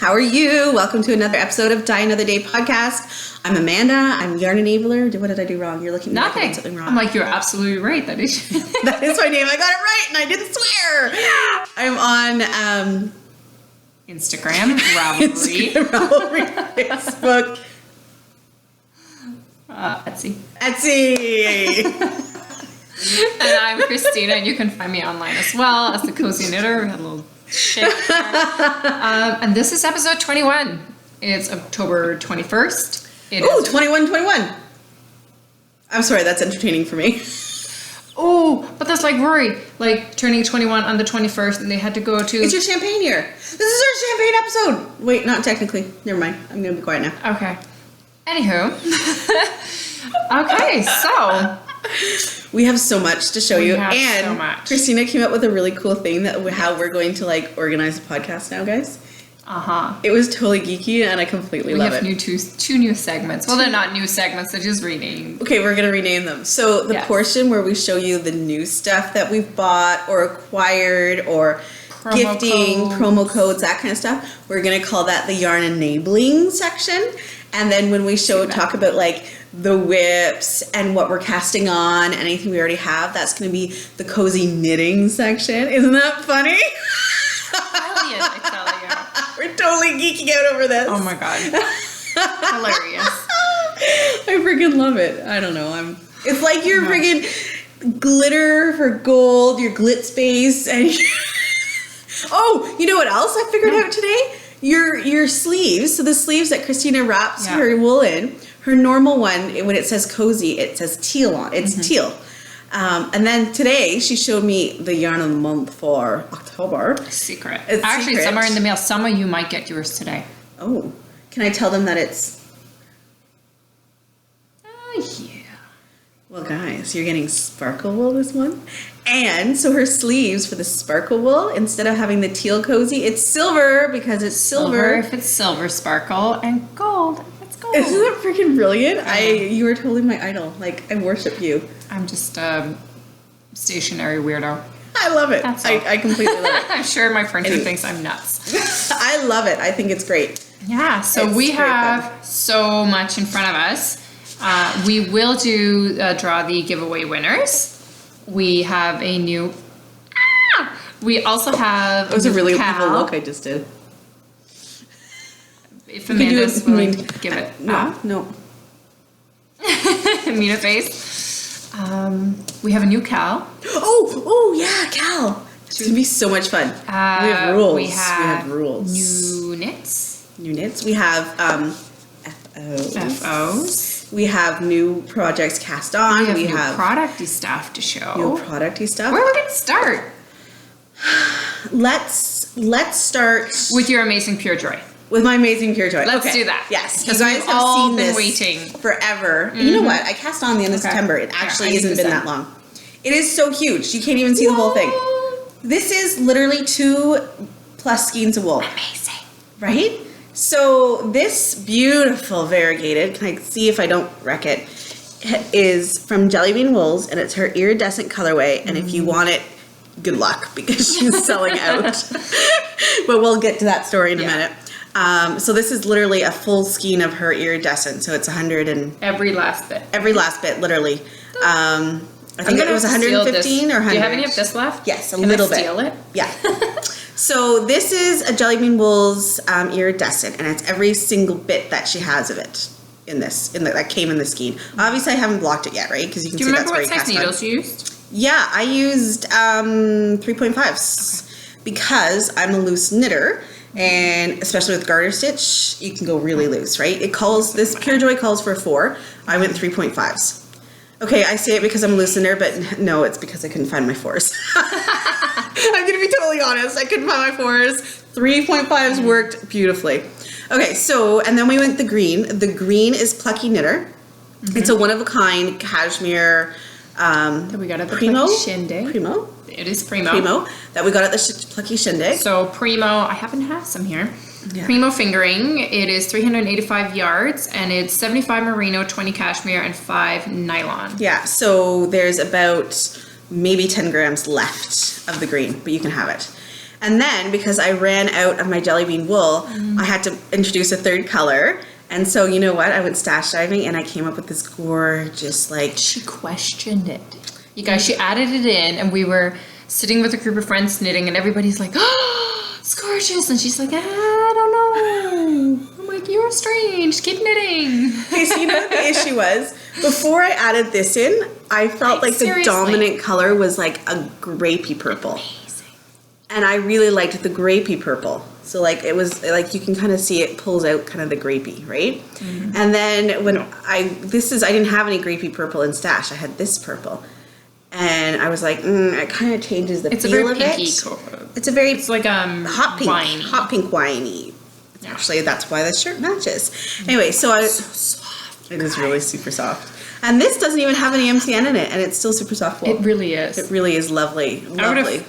How are you? Welcome to another episode of Die Another Day podcast. I'm Amanda. I'm Yarn Enabler. What did I do wrong? You're looking at me like I did something wrong. I'm like, you're absolutely right. That is that is my name. I got it right and I didn't swear. I'm on Instagram, Ravelry, Facebook, Etsy. And I'm Christina, and you can find me online as well as the Cozy Knitter. We had a little shake there. And this is episode 21. It's October 21st. Oh, 21. I'm sorry, that's entertaining for me. Oh, but that's like Rory, like turning 21 on the 21st, and they had to go to... It's your champagne year. This is our champagne episode. Wait, not technically. Never mind. I'm going to be quiet now. Okay. Anywho. Okay, so... We have so much to show you, and so much. Christina came up with a really cool thing that how we're going to like organize the podcast now, guys. It was totally geeky, and I completely love it. We have two new segments. Well, they're not new segments; they're just renamed. Okay, we're gonna rename them. So the portion where we show you the new stuff that we've bought or acquired or promo codes, that kind of stuff, we're gonna call that the yarn enabling section. And then when we talk about like the whips and what we're casting on, anything we already have, that's going to be the cozy knitting section. Isn't that funny? Brilliant, I tell you. We're totally geeking out over this. Oh my god. Hilarious. I freaking love it. I don't know. It's like your friggin' glitter for gold, your glit space, and oh, you know what else I figured out today? Your sleeves. So the sleeves that Christina wraps her wool in, her normal one, when it says cozy, it says teal on. It's teal. And then today she showed me the yarn of the month for October. Secret. Actually, some are in the mail. Some of you might get yours today. Oh, can I tell them that it's? Yeah. Well, guys, you're getting sparkle wool this month. And so her sleeves for the sparkle wool, instead of having the teal cozy, it's silver because it's silver. If it's silver sparkle, and gold if it's gold. Isn't that freaking brilliant? You are totally my idol. Like, I worship you. I'm just a stationary weirdo. I love it. I completely love it. I'm sure my printer thinks I'm nuts. I love it. I think it's great. Yeah, so we have so much in front of us. We will draw the giveaway winners. We have a new... We also have... It was a really evil look I just did. If Amanda's willing to give it... No. Amina face. We have a new Cal. Oh yeah, Cal. It's going to be so much fun. We have rules. We have new knits. We have FOs. We have new projects cast on. We have producty stuff to show. New producty stuff. Where are we going to start? Let's start with your amazing Pure Joy. With my amazing Pure Joy. Let's do that. Yes, because you guys have seen this waiting forever. Mm-hmm. You know what? I cast on the end of September. It actually hasn't been that long. It is so huge. You can't even see the whole thing. This is literally 2+ skeins of wool. Amazing. Right? So this beautiful variegated, can I see if I don't wreck it, is from Jelly Bean Wools, and it's her iridescent colorway. And if you want it, good luck, because she's selling out. But we'll get to that story in a minute. So this is literally a full skein of her iridescent. So it's 100 and... Every last bit. Every last bit, literally. I think it was 115 or 100. Do you have any of this left? Yes, a little bit. Can I steal it? Yeah. So this is a Jelly Bean Wools iridescent, and it's every single bit that she has of it that came in the skein. Obviously, I haven't blocked it yet, right? Because you can see that's where you cast on. Do you remember what size needles you used? Yeah, I used 3.5s because I'm a loose knitter, and especially with garter stitch, you can go really loose, right? This Pure Joy calls for 4. I went 3.5s. Okay, I say it because I'm a loose knitter, but no, it's because I couldn't find my 4s. I'm going to be totally honest. I couldn't find my 4s. 3.5s worked beautifully. Okay, so, and then we went the green. The green is Plucky Knitter. It's a one-of-a-kind cashmere we got at the Primo. Plucky Shindig. Primo. It is Primo. Primo that we got at the Plucky Shindig. So Primo, I happen to have some here. Yeah. Primo fingering. It is 385 yards, and it's 75 merino, 20 cashmere, and 5 nylon. Yeah, so there's about maybe 10 grams left of the green, but you can have it. And then because I ran out of my jelly bean wool, I had to introduce a third color. And so you know what? I went stash diving and I came up with this gorgeous like. She questioned it. You guys, she added it in, and we were sitting with a group of friends knitting, and everybody's like, "Oh, it's gorgeous," and she's like, "I don't know." I'm like, "You're strange. Keep knitting." Okay, so you know what the issue was? Before I added this in, I felt like the seriously. dominant color was like a grapey purple. Amazing. And I really liked the grapey purple. So like it was like you can kind of see it pulls out kind of the grapey, right? And then when I didn't have any grapey purple in stash. I had this purple. And I was like, it kind of changes the It's a feel very of pinky it. color. It's a very It's like hot pink, winey. hot pink winey. Yeah. Actually, that's why the shirt matches. Anyway, so I. So soft. It is really super soft. And this doesn't even have any MCN in it, and it's still super soft wool. It really is. It really is lovely. Lovely.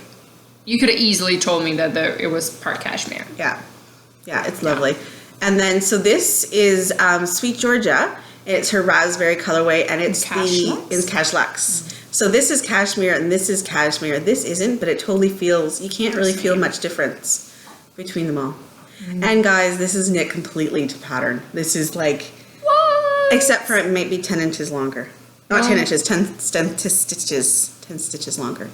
You could have easily told me that it was part cashmere. Yeah. Yeah, it's lovely. And then, so this is Sweet Georgia. It's her raspberry colorway, and it's in Cash Luxe. So this is cashmere, and this is cashmere. This isn't, but it totally feels, you can't really feel much difference between them all. And guys, this is knit completely to pattern. This is like, What? except for it might be 10 inches longer. Not 10 inches, 10 stitches longer.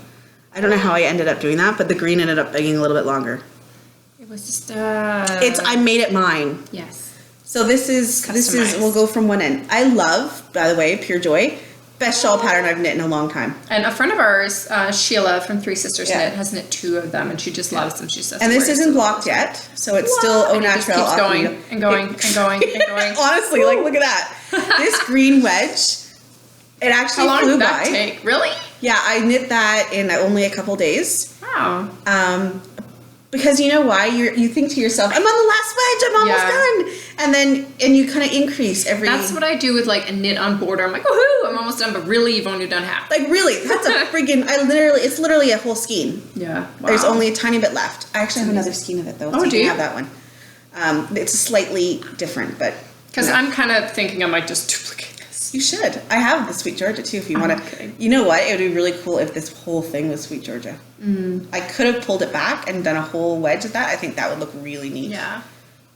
I don't know how I ended up doing that, but the green ended up being a little bit longer. It was just I made it mine. yes. So this is Customized. we'll go from one end. I love, by the way, Pure Joy. Best shawl pattern I've knit in a long time. And a friend of ours, Sheila from Three Sisters Yeah. Knit, has knit 2 of them, and she just loves them. She says, And this "We're isn't so blocked yet, so it's still au And it just naturel. keeps going and going and going and going. Honestly, like look at that. This green wedge, it actually How long flew did that by. take? Really? Yeah, I knit that in only a couple days. Wow. Because you know why? You think to yourself, I'm on the last wedge, I'm almost done. And you kind of increase every... That's what I do with like a knit on border. I'm like, woohoo, I'm almost done, but really you've only done half. Like really, that's a friggin', it's literally a whole skein. Yeah. Wow. There's only a tiny bit left. I actually have another skein of it though. Oh, so do you you? can have that one. It's slightly different, but... Because no. I'm kind of thinking I might just duplicate this. You should. I have the Sweet Georgia too if you want to. Okay. You know what? It would be really cool if this whole thing was Sweet Georgia. I could have pulled it back and done a whole wedge of that. I think that would look really neat. Yeah.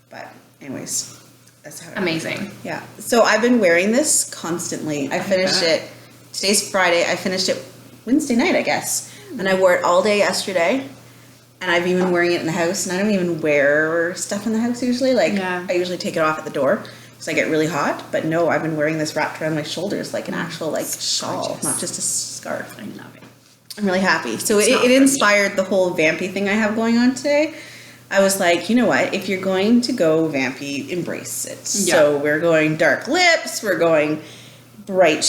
But anyways, that's how it Amazing. Yeah. So I've been wearing this constantly. I finished bet. it. Today's Friday. I finished it Wednesday night, I guess. And I wore it all day yesterday. And I've even been wearing it in the house. And I don't even wear stuff in the house usually. Like Yeah. I usually take it off at the door because I get really hot. But no, I've been wearing this wrapped around my shoulders like an actual like shawl, gorgeous. not just a scarf. I love it. I'm really happy. So It's not it for me. inspired the whole vampy thing I have going on today. I was like, you know what? If you're going to go vampy, embrace it. Yeah. So we're going dark lips. We're going bright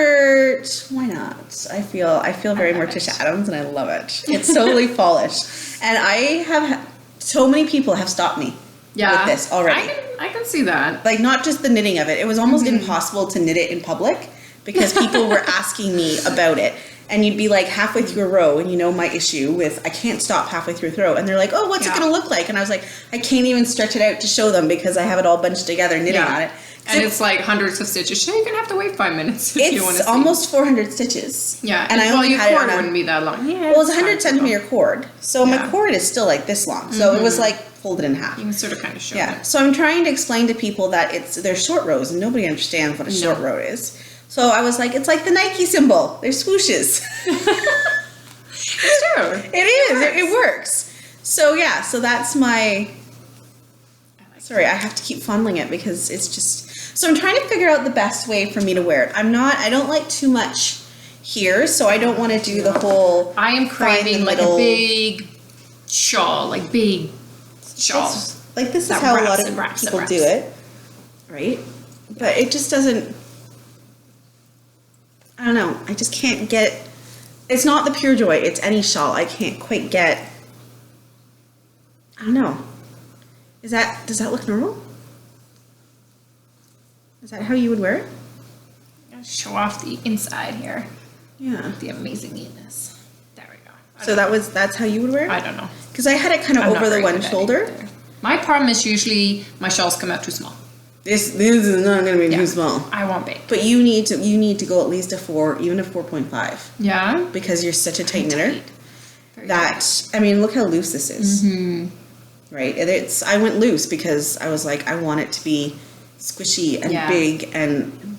shirt. Why not? I feel very love Morticia it. Adams, and I love it. It's totally polished. And I have so many people have stopped me with this already. I can see that. Like not just the knitting of it. It was almost impossible to knit it in public because people were asking me about it. And you'd be like halfway through a row, and you know my issue with I can't stop halfway through a throw. And they're like, oh, what's it going to look like? And I was like, I can't even stretch it out to show them because I have it all bunched together knitting on it. And it's like hundreds of stitches. So you're going to have to wait 5 minutes if you want to It's see. almost 400 stitches. Yeah. And I only your had it cord on wouldn't be that long. Yeah, well, it's a fine. 100 centimeter cord. So my Yeah. cord is still like this long. So it was like folded in half. You can sort of kind of show Yeah. it. So I'm trying to explain to people that they're short rows and nobody understands what a short row is. So I was like, it's like the Nike symbol. They're swooshes. It's true. It is. It works. So yeah. So that's my. Sorry, I have to keep funneling it because it's just. So I'm trying to figure out the best way for me to wear it. I don't like too much here, so I don't want to do the whole. I am find the craving like middle. a big shawl, like big shawls. Like this is That how a wraps lot and of wraps and people wraps. do it, right? But it just doesn't. I don't know. I just can't get. It's not the Pure Joy. It's any shawl. I can't quite get. I don't know. Does that look normal? Is that how you would wear it? Show off the inside here. Yeah. The amazing neatness. There we go. So that's how you would wear I it? don't know. Because I had it kind of I'm not over the very one good at it shoulder. either. My problem is usually my shawls come out too small. This is not going to be Yeah. too small. I want big. But you need to go at least a 4, even a 4.5, Yeah. because you're such a tight knitter. that, I mean, look how loose this is. Mm-hmm. Right? I went loose because I was like, I want it to be squishy and big and,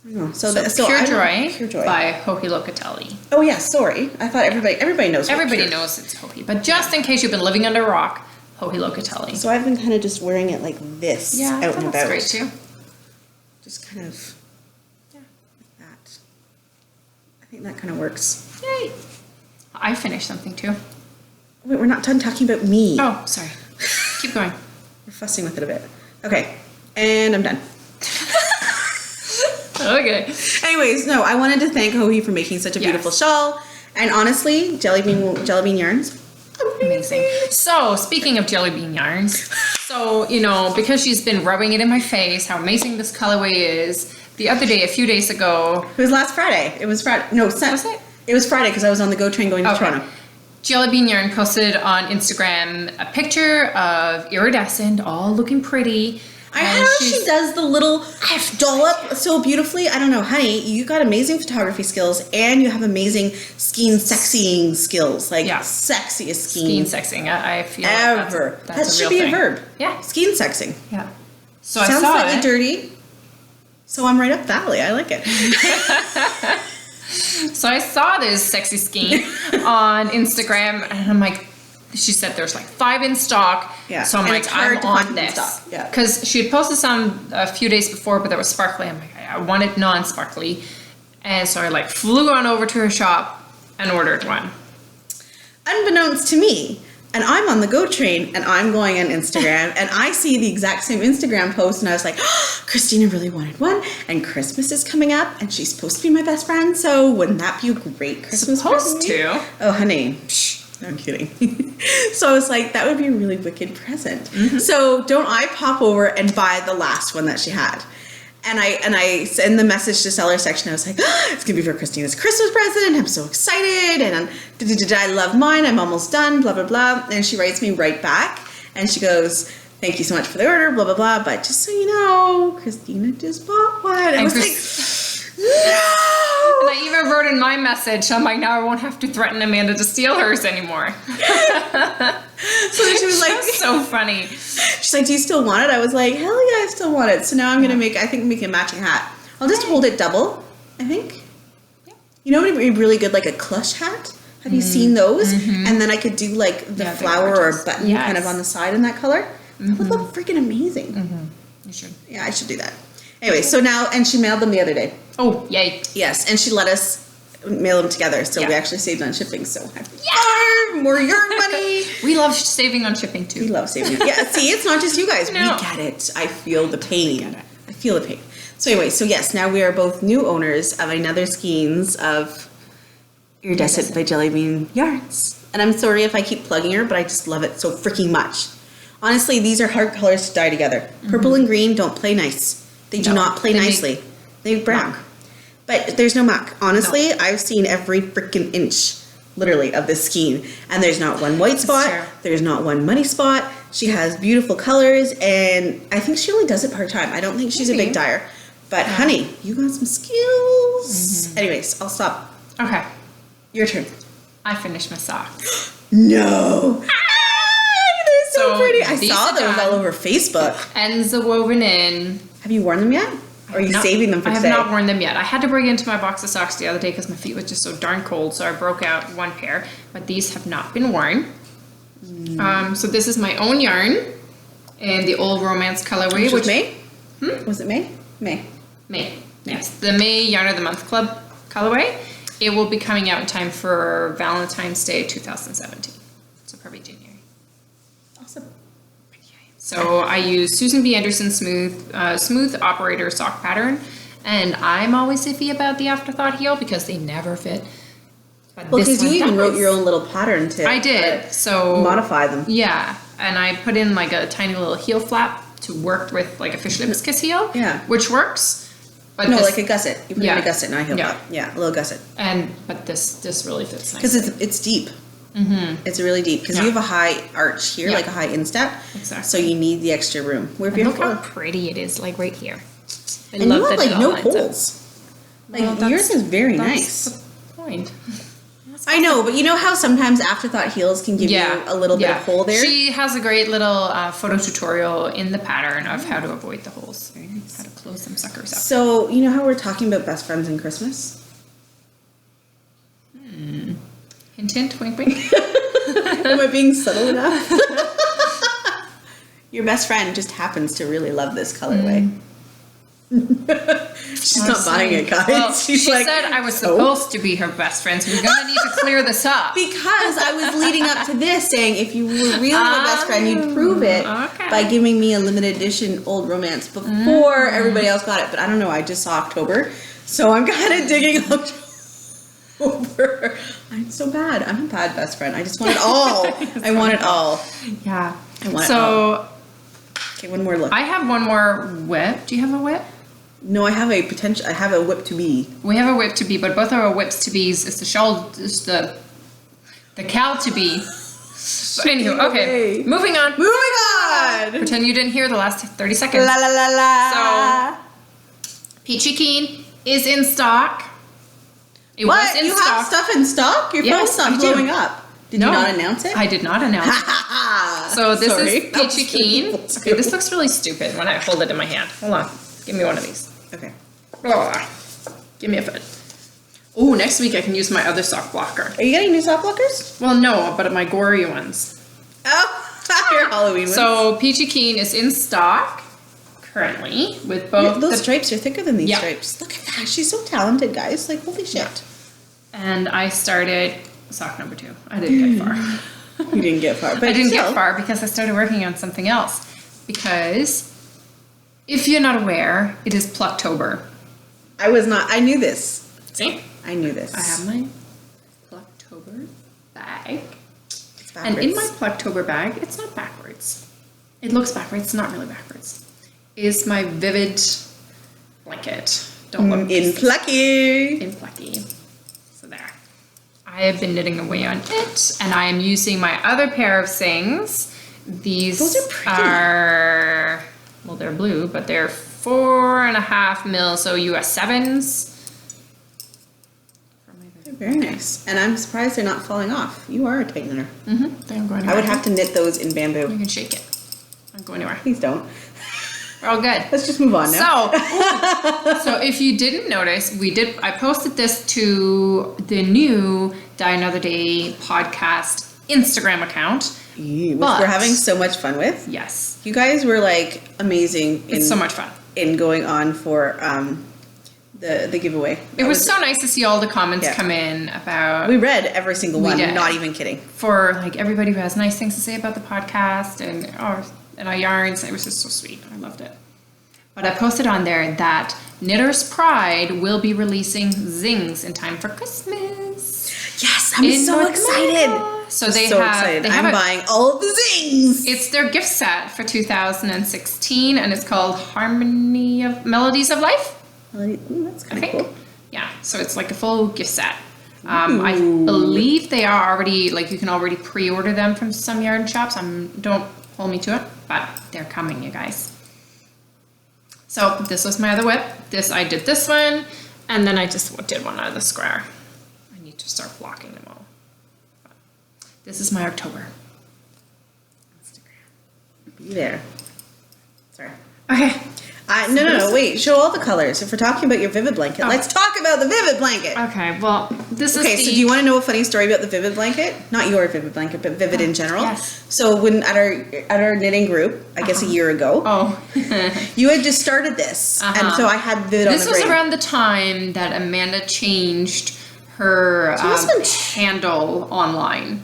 I don't know. So Pure Joy Joy by Hohi Locatelli. Oh yeah, sorry. I thought everybody knows. Everybody knows it's Hohi, but just in case you've been living under a rock, Hohi Locatelli. So I've been kind of just wearing it like this out and about. That's great too. Just kind of, like that. I think that kind of works. Yay! I finished something too. Wait, we're not done talking about me. Oh, sorry. Keep going. We're fussing with it a bit. Okay, and I'm done. Okay. Anyways, no, I wanted to thank Hohi for making such a beautiful shawl. And honestly, jelly bean yarns, amazing. So, speaking of jelly bean yarns, so, you know, because she's been rubbing it in my face, how amazing this colorway is, the other day, a few days ago. It was last Friday. It was Friday. No, was it? It was Friday because I was on the GO train going to Toronto. Jelly Bean Yarn posted on Instagram a picture of Iridescent, all looking pretty. I know she does the little dollop so beautifully. I don't know, honey, you got amazing photography skills and you have amazing skein sexying skills. Like sexiest skein. Skein sexing. I feel ever. Like that's that should be a verb. Yeah. Skein sexing. Yeah. So sounds I saw slightly dirty. So I'm right up that alley. I like it. So I saw this sexy skein on Instagram and I'm like, she said there's like 5 in stock. Yeah. So I'm like, I'm on this. Yeah. Because she had posted some a few days before, but they were sparkly. I'm like, I wanted non-sparkly. And so I like flew on over to her shop and ordered one. Unbeknownst to me, and I'm on the GO train and I'm going on Instagram and I see the exact same Instagram post and I was like, oh, Christina really wanted one and Christmas is coming up and she's supposed to be my best friend, so wouldn't that be a great Christmas present? Supposed to. Oh, honey. No, I'm kidding. So I was like, that would be a really wicked present. Mm-hmm. So don't I pop over and buy the last one that she had? And I send the message to seller section. I was like, oh, it's gonna be for Christina's Christmas present. I'm so excited. And I love mine. I'm almost done. Blah blah blah. And she writes me right back, and she goes, "Thank you so much for the order. Blah blah blah. But just so you know, Christina just bought one." And I was like, no. And I even wrote in my message, I'm like, now I won't have to threaten Amanda to steal hers anymore. So she was like, so funny. She's like, do you still want it? I was like, hell yeah, I still want it. So now I'm going to make a matching hat. I'll just hold it double, I think. Yeah. You know what would be really good? Like a clutch hat. Have you seen those? Mm-hmm. And then I could do like the flower or button kind of on the side in that color. Mm-hmm. That would look freaking amazing. Mm-hmm. You should. Yeah, I should do that. Anyway, so now, and she mailed them the other day. Oh, yay. Yes, and she let us mail them together, so we actually saved on shipping, so more yarn money. We love saving on shipping too. We love saving. Yeah, see, it's not just you guys. No. We get it. I feel the pain. I feel the pain. So anyway, so yes, now we are both new owners of another skeins of Iridescent by Jelly Bean Yarns. And I'm sorry if I keep plugging her, but I just love it so freaking much. Honestly, these are hard colors to dye together. Mm-hmm. Purple and green don't play nice. They do not play nicely. They brown. Muck. But there's no muck. Honestly, I've seen every freaking inch, literally, of this skein. And there's not one white spot. There's not one muddy spot. She has beautiful colors. And I think she only does it part-time. I don't think she's a big dyer. But honey, you got some skills. Mm-hmm. Anyways, I'll stop. Okay. Your turn. I finished my socks. No. They're so pretty. I saw those all over Facebook. Ends are woven in. Have you worn them yet? Or are you saving them for today? I have not worn them yet. I had to bring into my box of socks the other day because my feet was just so darn cold, so I broke out one pair. But these have not been worn. So this is my own yarn in the Old Romance colorway. Which was May? Was it May? May. Yes. The May Yarn of the Month Club colorway. It will be coming out in time for Valentine's Day 2017. So probably January. Awesome. So I use Susan B. Anderson smooth operator sock pattern, and I'm always iffy about the afterthought heel because they never fit. But well, because you even wrote your own little pattern to I did. So modify them. Yeah, and I put in like a tiny little heel flap to work with like a fish lips kiss heel. Yeah, which works. But no, like a gusset. You put in a gusset, not a heel flap. Yeah, a little gusset. But this really fits nice because it's deep. Mm-hmm. It's really deep because you have a high arch here, like a high instep. Exactly. So you need the extra room. Look how pretty it is, like right here. I love you have like no holes. Like yours is very nice. That's the point. That's I know, but you know how sometimes afterthought heels can give you a little bit of hole there? She has a great little photo tutorial in the pattern of how to avoid the holes. How to close them suckers up. So, you know how we're talking about best friends and Christmas? Hint, hint, wink, wink. Am I being subtle enough? Your best friend just happens to really love this colorway. She's not buying it, guys. Well, she said I was supposed to be her best friend, so we're going to need to clear this up. Because I was leading up to this saying if you were really my best friend, you'd prove it by giving me a limited edition old romance before everybody else got it. But I don't know, I just saw October, so I'm kind of digging October. I'm so bad. I'm a bad best friend. I just want it all. I want it all. Yeah. I want it all. Okay, one more look. I have one more whip. Do you have a whip? No, I have a whip to be. We have a whip to be, but both our whips to be's is the shawl, is the KAL to be. So anywho, okay, moving on. Moving on. Pretend you didn't hear the last 30 seconds. La la la la. So, Peachy Keen is in stock. It what? was in you stock. have stuff in stock? Your phone's not blowing up. Did you not announce it? I did not announce it. So this is Peachy Keen. Okay, this looks really stupid when I hold it in my hand. Hold on. Give me one of these. Okay. Oh, give me a foot. Oh, next week I can use my other sock blocker. Are you getting new sock blockers? Well, no, but my gory ones. Oh, your Halloween ones. So Peachy Keen is in stock currently with both. Those stripes are thicker than these stripes. Look at that. She's so talented, guys. Like, holy shit. And I started sock number 2. I didn't get far. You didn't get far. But I didn't get far because I started working on something else. Because if you're not aware, it is Plucktober. I was not. I knew this. See? I knew this. I have my Plucktober bag. It's backwards. And in my Plucktober bag, it's not backwards. It looks backwards. It's not really backwards. Is my Vivid blanket. Don't look in Plucky. In Plucky. So there. I have been knitting away on it, and I am using my other pair of Sings. These Those are pretty. Well, they're blue, but they're 4.5 mil, so US 7s. They're very nice. And I'm surprised they're not falling off. You are a tight knitter. Mm-hmm. I would have to knit those in bamboo. You can shake it. Don't go anywhere. Please don't. We're all good. Let's just move on now. So if you didn't notice, I posted this to the new Die Another Day podcast Instagram account. Which we're having so much fun with. Yes. You guys were like amazing. It's so much fun. In going on for the giveaway. It was so nice to see all the comments come in about. We read every single one. did. Not even kidding. For like everybody who has nice things to say about the podcast and our yarns. It was just so sweet. I loved it. But I posted on there that Knitter's Pride will be releasing zings in time for Christmas. Yes, I'm so excited. So they have. I'm buying all of the zings. It's their gift set for 2016, and it's called Melodies of Life. Ooh, that's kind of cool. Yeah, so it's like a full gift set. I believe they are already, like, you can already pre-order them from some yarn shops. Don't hold me to it, but they're coming, you guys. So this was my other whip. I did this one, and then I just did one out of the square. I need to start blocking them all. But this is my October. Instagram. Be there. Sorry. Okay. No, wait. Show all the colors. If we're talking about your Vivid blanket, let's talk about the Vivid blanket. Okay, well, this is so do you want to know a funny story about the Vivid blanket? Not your Vivid blanket, but Vivid in general. Yes. So when at our knitting group, I guess a year ago, you had just started this, and so I had Vivid on the brain. This was around the time that Amanda changed her handle online.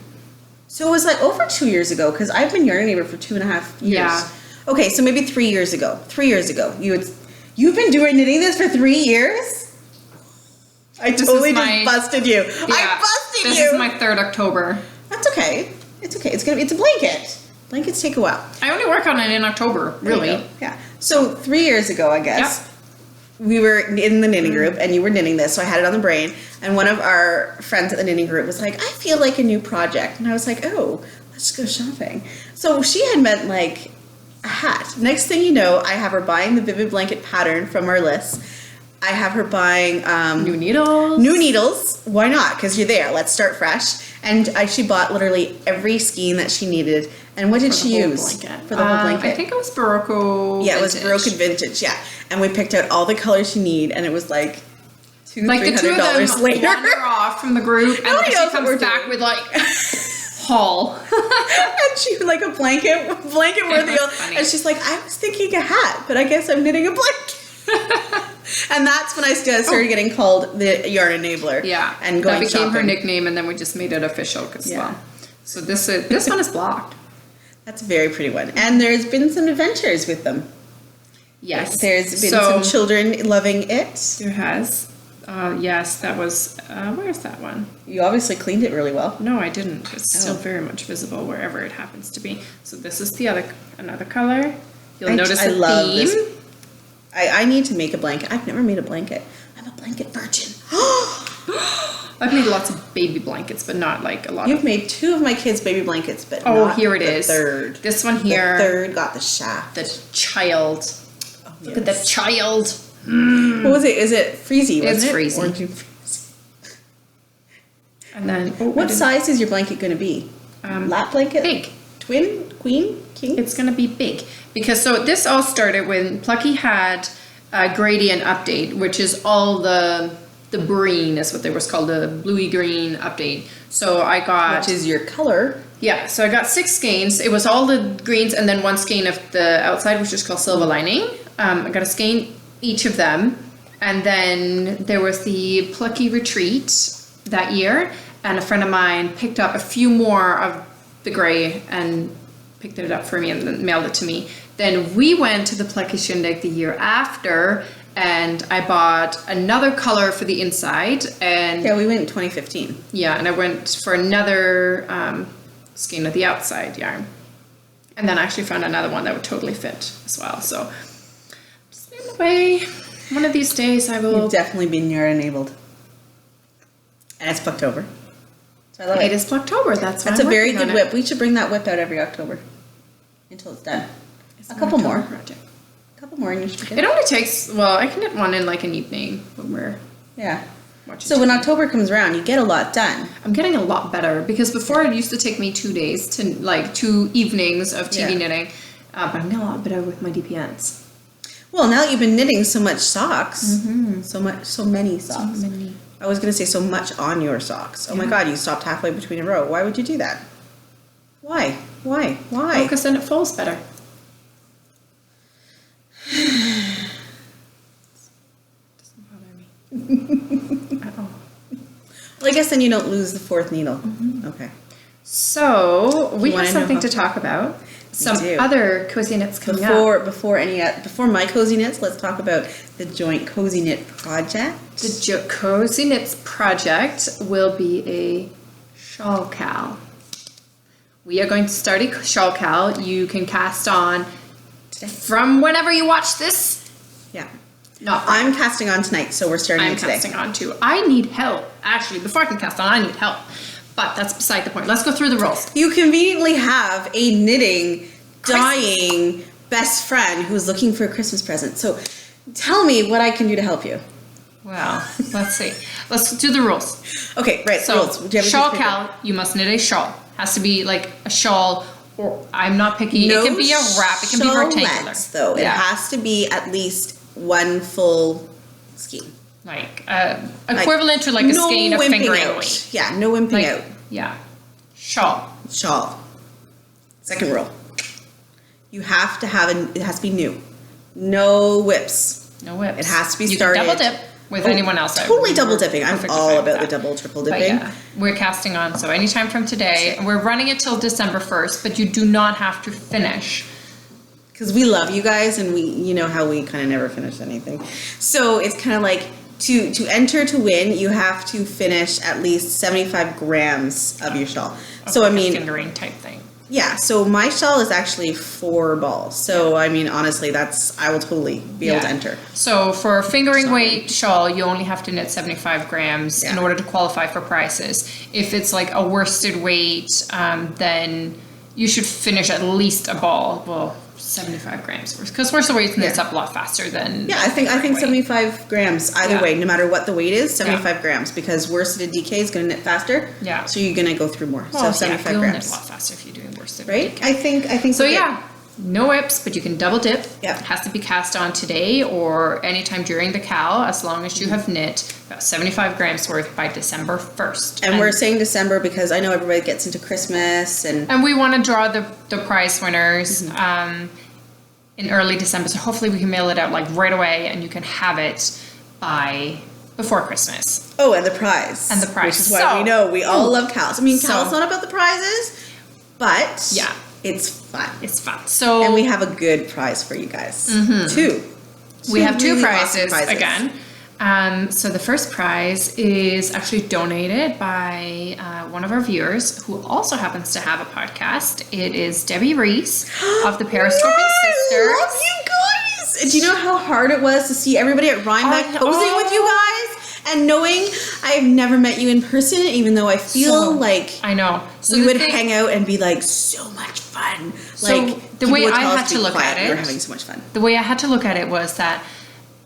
So it was like over 2 years ago, because I've been Yarn Neighbor for 2.5 years. Yeah. Okay, so maybe 3 years ago. 3 years ago, you've been knitting this for 3 years. I totally just busted you. Yeah, I busted you. This is my 3rd October. That's okay. It's okay. It's a blanket. Blankets take a while. I only work on it in October, really. Yeah. So 3 years ago, I guess. Yep. We were in the knitting group, and you were knitting this, so I had it on the brain. And one of our friends at the knitting group was like, "I feel like a new project," and I was like, "Oh, let's go shopping." So she had meant like a hat. Next thing you know, I have her buying the Vivid blanket pattern from our list. I have her buying New needles. New needles. Why not? Because you're there. Let's start fresh. And she bought literally every skein that she needed. And what did she use for the whole blanket? I think it was Barocco. Yeah, it was Baroque and vintage. Yeah, and we picked out all the colors you need, and it it was like the two of them later. wander off from the group, and then she comes back with like haul. And she like a blanket worthy. And she's like, I was thinking a hat, but I guess I'm knitting a blanket. And that's when I started getting called the yarn enabler. Yeah, and going that became shopping. her nickname, and then we just made it official as well. So this one is blocked. That's a very pretty one, and there's been some adventures with them. Yes, there's been some children loving it. There has. Yes, that was. Where's that one? You obviously cleaned it really well. No, I didn't. It's still very much visible wherever it happens to be. So this is another color. You'll notice the theme. This. I need to make a blanket. I've never made a blanket. I'm a blanket virgin. I've made lots of baby blankets, but not like a lot. You've made 2 of my kids' baby blankets, but not here it the is. third. This one here. The third got the shaft. The child. Oh, Look at the child. What was it? Is it freezy? It's wasn't it? freezy. Orangey freezy. And then what size is your blanket going to be? Lap blanket? Big. Twin? Queen? King? It's going to be big. Because so this all started when Plucky had a gradient update, which is all the green is what they was called, the bluey green update. So I got... Which is your color. Yeah, so I got 6 skeins. It was all the greens and then 1 skein of the outside, which is called Silver Lining. I got a skein each of them. And then there was the Plucky Retreat that year. And a friend of mine picked up a few more of the gray and picked it up for me and then mailed it to me. Then we went to the Plucky Shindig the year after, and I bought another color for the inside. And yeah, we went in 2015. Yeah, and I went for another skein of the outside yarn. And then I actually found another one that would totally fit as well. So just in the way, one of these days I will... You've definitely been yarn enabled. And it's Plucktober. So I love it. It is Plucktober, that's a very good whip. We should bring that whip out every October until it's done. A couple more. Project. A couple more and you should be good. It only takes, well, I can knit one in like an evening when we're watching So when TV. October comes around, you get a lot done. I'm getting a lot better because before it used to take me 2 days to like 2 evenings of TV knitting, but I'm getting a lot better with my DPNs. Well, now that you've been knitting so much socks, so many socks. So many. I was going to say so much on your socks. Oh my God, you stopped halfway between a row. Why would you do that? Why? Oh, because then it folds better. Doesn't bother me at all. Well, I guess then you don't lose the 4th needle. Okay. So we have something to talk about. Some other cozy knits coming up. Before my cozy knits, let's talk about the joint cozy knit project. The cozy knits project will be a Shawl KAL. We are going to start a Shawl KAL. You can cast on from whenever you watch this. Yeah. No, I'm casting on tonight, so we're starting I'm today. casting on too. I need help. Actually, before I can cast on, I need help. But that's beside the point. Let's go through the rules. You conveniently have a knitting, dying best friend who's looking for a Christmas present. So tell me what I can do to help you. Well, let's see. Let's do the rules. Okay, right. So, rules. Do you have a Shawl piece of paper? KAL, you must knit a shawl. Has to be like a shawl, or I'm not picky. No it can be a wrap. It can be rectangular. shawlettes, though. It has to be at least 1 full skein. Like equivalent to like a skein of wimping fingering out. weight. Yeah, no wimping Like, out. yeah. Shawl. Shawl. Second rule. You have to have it has to be new. No whips. No whips. It has to be you started. Can double dip with anyone else. Totally double dipping. I'm Perfectly all fine about with the that. double, triple But dipping. yeah, we're casting on, so anytime from today. We're running it till December 1st, but you do not have to finish. Because we love you guys, and you know how we kind of never finish anything. So it's kind of like to enter to win, you have to finish at least 75 grams of your shawl. So Like I mean, a fingering type thing. yeah. So my shawl is actually 4 balls. So I mean, honestly, I will totally be able to enter. So for fingering weight shawl, you only have to knit 75 grams in order to qualify for prices. If it's like a worsted weight, then you should finish at least a ball. Well, 75 grams, because we're still weighting this up a lot faster than. Yeah, I think 75 grams either way, no matter what the weight is, 75 grams, because worsted DK is going to knit faster. Yeah. So you're going to go through more. Well, so 75 you'll grams. knit a lot faster if you're doing worsted. Right? DK. I think So yeah. No whips, but you can double dip. Yeah. It has to be cast on today or anytime during the KAL, as long as you have knit about 75 grams worth by December 1st. And we're saying December because I know everybody gets into Christmas and we want to draw the prize winners in early December. So hopefully we can mail it out like right away and you can have it before Christmas. oh, and the prize. Which is why we know we all love KALs. I mean, KAL's not about the prizes, but yeah. It's fun. It's fun. So and we have a good prize for you guys. Two. We have two really prizes, awesome again. So the first prize is actually donated by one of our viewers who also happens to have a podcast. It is Debbie Reese of the Periscoping Sisters. I love you guys. And do you know how hard it was to see everybody at Rhinebeck posing with you guys? And knowing I've never met you in person, even though I feel like I know. So we would hang out and be like so much fun. So like the way I had to look at it, we're having so much fun. The way I had to look at it was that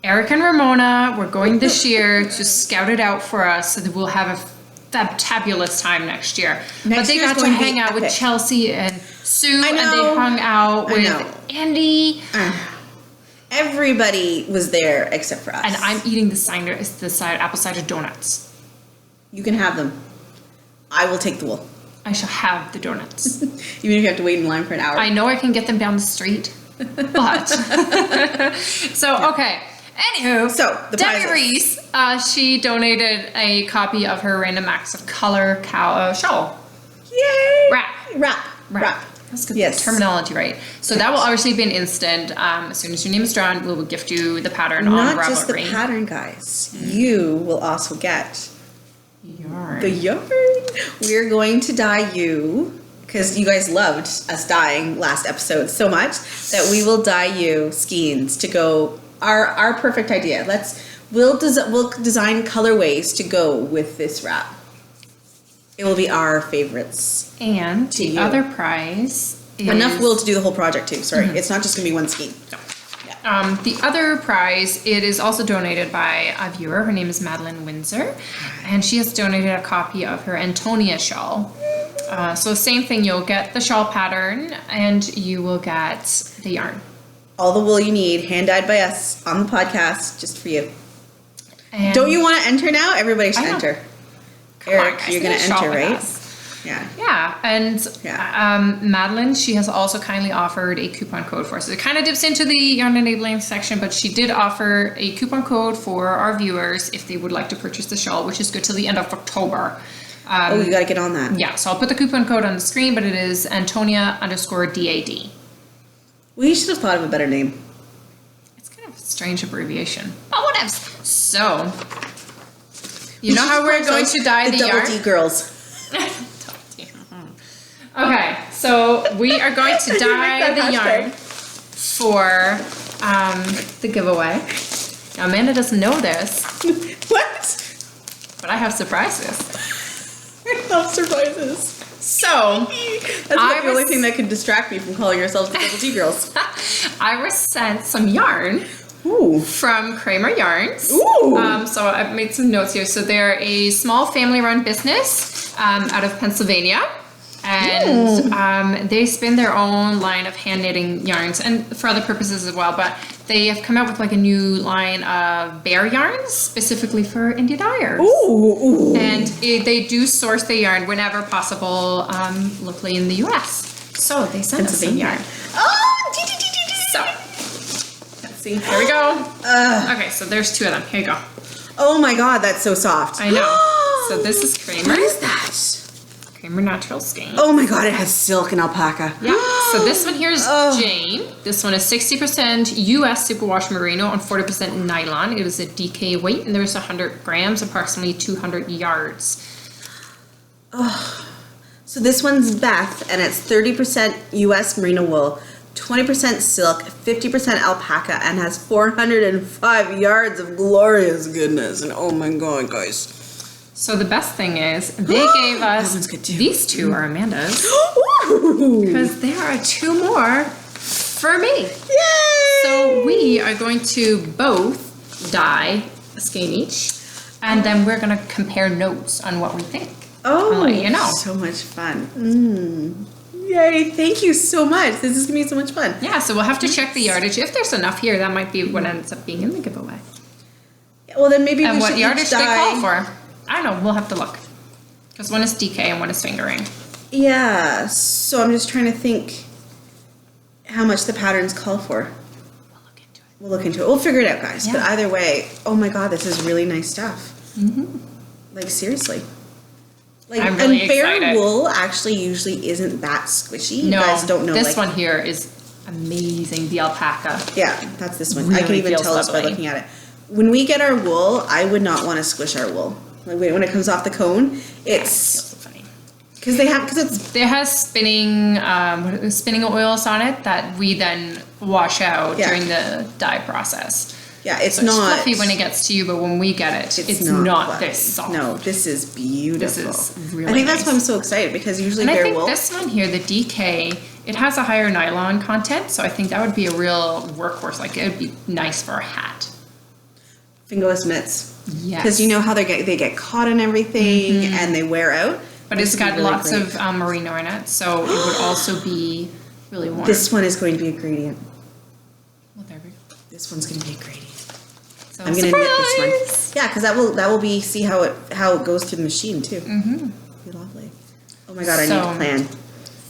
Eric and Ramona were going this year to scout it out for us, so that we'll have a fabulous time next year. But they got to hang out with Chelsea and Sue, and they hung out with Andy. Everybody was there except for us. And I'm eating the apple cider donuts. You can have them. I will take the wool. I shall have the donuts. Even if you have to wait in line for an hour. I know I can get them down the street, but so okay. Anywho, so the Debbie Reese, she donated a copy of her Random Acts of Color shawl. Yay! Wrap. Wrap. Let's get the terminology right. So that will obviously be an instant. As soon as your name is drawn, we will gift you the pattern on Ravelry. Not just the pattern, guys. You will also get yarn. The yarn. We're going to dye you, because you guys loved us dyeing last episode so much, that we will dye you skeins to go. Our perfect idea. We'll design colorways to go with this wrap. It will be our favorites. And the other prize is... Enough wool to do the whole project too. Sorry, it's not just going to be one skein. No. Yeah. The other prize, it is also donated by a viewer. Her name is Madeline Windsor. And she has donated a copy of her Antonia shawl. So same thing, you'll get the shawl pattern and you will get the yarn. All the wool you need, hand-dyed by us on the podcast, just for you. And don't you want to enter now? Everybody should enter. Eric, you're going to enter, right? Yeah. Yeah, and Madeline, she has also kindly offered a coupon code for us. So it kind of dips into the yarn enabling section, but she did offer a coupon code for our viewers if they would like to purchase the shawl, which is good till the end of October. You got to get on that. Yeah, so I'll put the coupon code on the screen, but it is Antonia_DAD. We should have thought of a better name. It's kind of a strange abbreviation. But whatever. So, you know how we're going to dye the yarn? Double D girls. Okay, so we are going to dye the yarn for the giveaway. Now, Amanda doesn't know this. What? But I have surprises. I love surprises. So, that's the only thing that could distract me from calling ourselves the Double D girls. I was sent some yarn. Ooh. From Kramer Yarns. Ooh. So I've made some notes here. So they're a small family-run business out of Pennsylvania. And they spin their own line of hand knitting yarns and for other purposes as well. But they have come out with like a new line of bear yarns specifically for India dyers. Ooh. And they do source the yarn whenever possible locally in the US. So they sent us some yarn. Oh! So, let's see. Here we go. Okay, so there's two of them. Here you go. Oh my god, that's so soft. I know. So this is Kramer. What is that? Kramer Natural Skein. Oh my god, it has silk and alpaca. Yeah. So this one here is Jane. This one is 60% US superwash merino and 40% nylon. It is a DK weight and there's 100 grams, approximately 200 yards. Oh. So this one's Beth and it's 30% US merino wool, 20% silk, 50% alpaca, and has 405 yards of glorious goodness. And oh my god, guys. So the best thing is they gave us, these two are Amanda's. Ooh. because there are 2 more for me. Yay! So we are going to both dye a skein each, and then we're gonna compare notes on what we think. Oh, I'll let you know. So much fun. Yay, thank you so much. This is gonna be so much fun. Yeah, so we'll have to check the yardage. If there's enough here, that might be what ends up being in the giveaway. Well, then maybe And we what should yardage each they call dye. for. I don't know, we'll have to look. Because one is DK and one is fingering. Yeah, so I'm just trying to think how much the patterns call for. We'll look into it. We'll look into it. We'll figure it out, guys. Yeah. But either way, oh my god, this is really nice stuff. Mm-hmm. Like, seriously. Like, I'm really and bare excited. wool actually usually isn't that squishy. No, You guys don't know. this like, one here is amazing, the alpaca. Yeah, that's this one. I Really can even feels tell just by lovely. looking at it. When we get our wool, I would not want to squish our wool. Like when it comes off the cone, Feels it's so funny. because it's It has spinning oils on it that we then wash out Yeah. during the dye process. yeah, it's So it's not fluffy when it gets to you, but when we get it, it's not fluffy. this soft. No, this is beautiful. This is really I think that's nice. why I'm so excited because usually And I bare think wool. this one here, the DK, it has a higher nylon content, so I think that would be a real workhorse. Like, it would be nice for a hat. fingerless mitts. Yes. Because you know how they get caught in everything and they wear out. But This it's would be got really lots great. of merino in it, so it would also be really warm. This one is going to be a gradient. Well, there we go. This one's going to be a gradient. So, I'm gonna knit this surprise! one. Yeah, because that will be see how it goes through the machine too. Mm-hmm. Be lovely. Oh my god, I need So, to plan.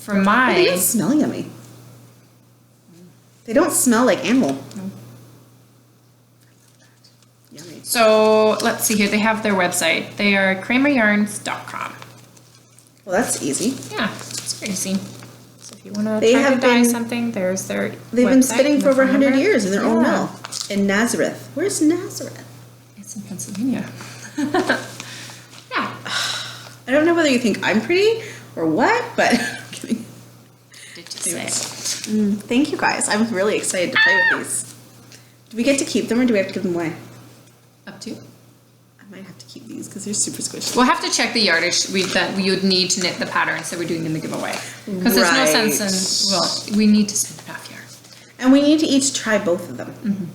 For They my, don't smell yummy. They don't smell like animal. Yummy. so let's see here. They have their website. They are krameryarns.com. Well, that's easy. Yeah, it's crazy. So if you want to They try to have dye been- something, there's their They've been website spinning and for over their phone 100 number. years in their own Yeah. mill in Nazareth. Where's Nazareth? It's in Pennsylvania. Yeah. I don't know whether you think I'm pretty or what, but I'm kidding. Did you say? Thank you guys. I'm really excited to play with these. Do we get to keep them or do we have to give them away? Up to you. I might have to keep these because they're super squishy. We'll have to check the yardage that we would need to knit the patterns that we're doing in the giveaway. Because there's no Right. sense in, well, we need to spend enough yarn. And we need to each try both of them.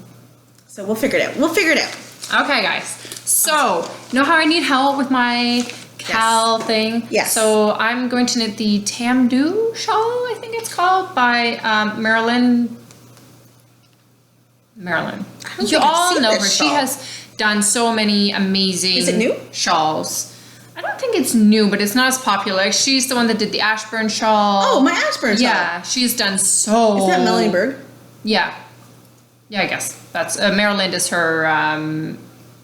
So we'll figure it out. We'll figure it out. Okay, guys. So, you know how I need help with my Cal thing? Yes. So, I'm going to knit the Tamdu shawl, I think it's called, by Marilyn. don't You think I've all seen know this her. She shawl. has done so many amazing Is it new? shawls. I don't think it's new, but it's not as popular. She's the one that did the Ashburn shawl. Oh, my Ashburn shawl. Yeah, she's done so. Is that Melanie Berg? Yeah. Yeah, I guess. That's Maryland is her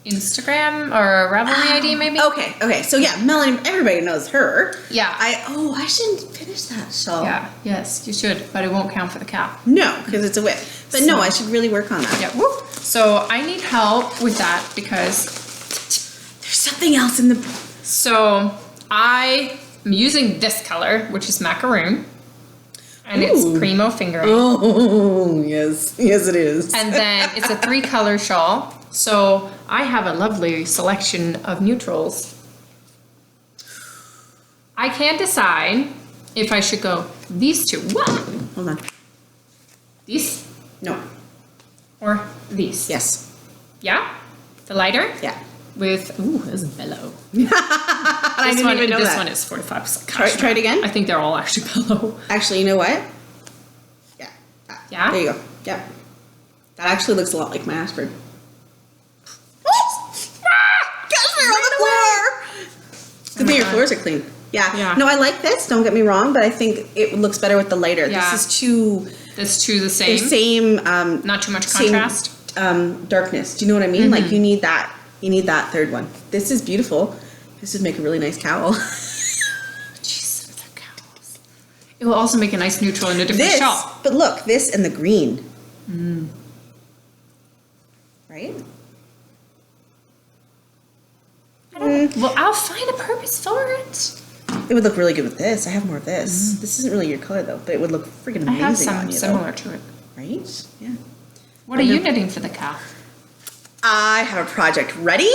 Instagram or Ravelry ID maybe? Okay. So yeah, Melanie, everybody knows her. Yeah. I shouldn't finish that shawl. Yeah, yes, you should, but it won't count for the cap. No, because it's a whip. But no, So- I should really work on that. Yeah, whoop. So I need help with that because There's something else in the. so I am using this color, which is macaroon, and Ooh. it's primo fingering. Oh yes, it is. And then it's a 3-color shawl. So I have a lovely selection of neutrals. I can't decide if I should go these two. What? Hold on. These No. or these? Yes. Yeah? The lighter? Yeah. With, ooh, this is bellow. I didn't even know this that. one is 45%. Try it again? I think they're all actually bellow. Actually, you know what? Yeah. Yeah? There you go. Yeah. That actually looks a lot like my Ashford. Guys, we're on the floor. Good thing your floors are clean. Yeah. Yeah. No, I like this. Don't get me wrong, but I think it looks better with the lighter. Yeah. This is too That's two the the same. same. Not too much same, contrast. Darkness. Do you know what I mean? Mm-hmm. Like you need that. You need that third one. This is beautiful. This would make a really nice cowl. Jeez, they're cows. It will also make a nice neutral in a different This, shawl. but look, this and the green. Right? Well, I'll find a purpose for it. It would look really good with this. I have more of this. This isn't really your color though, but it would look freaking amazing I have on some you. similar to it. Though. Right? Yeah. What are you knitting for the cow? I have a project ready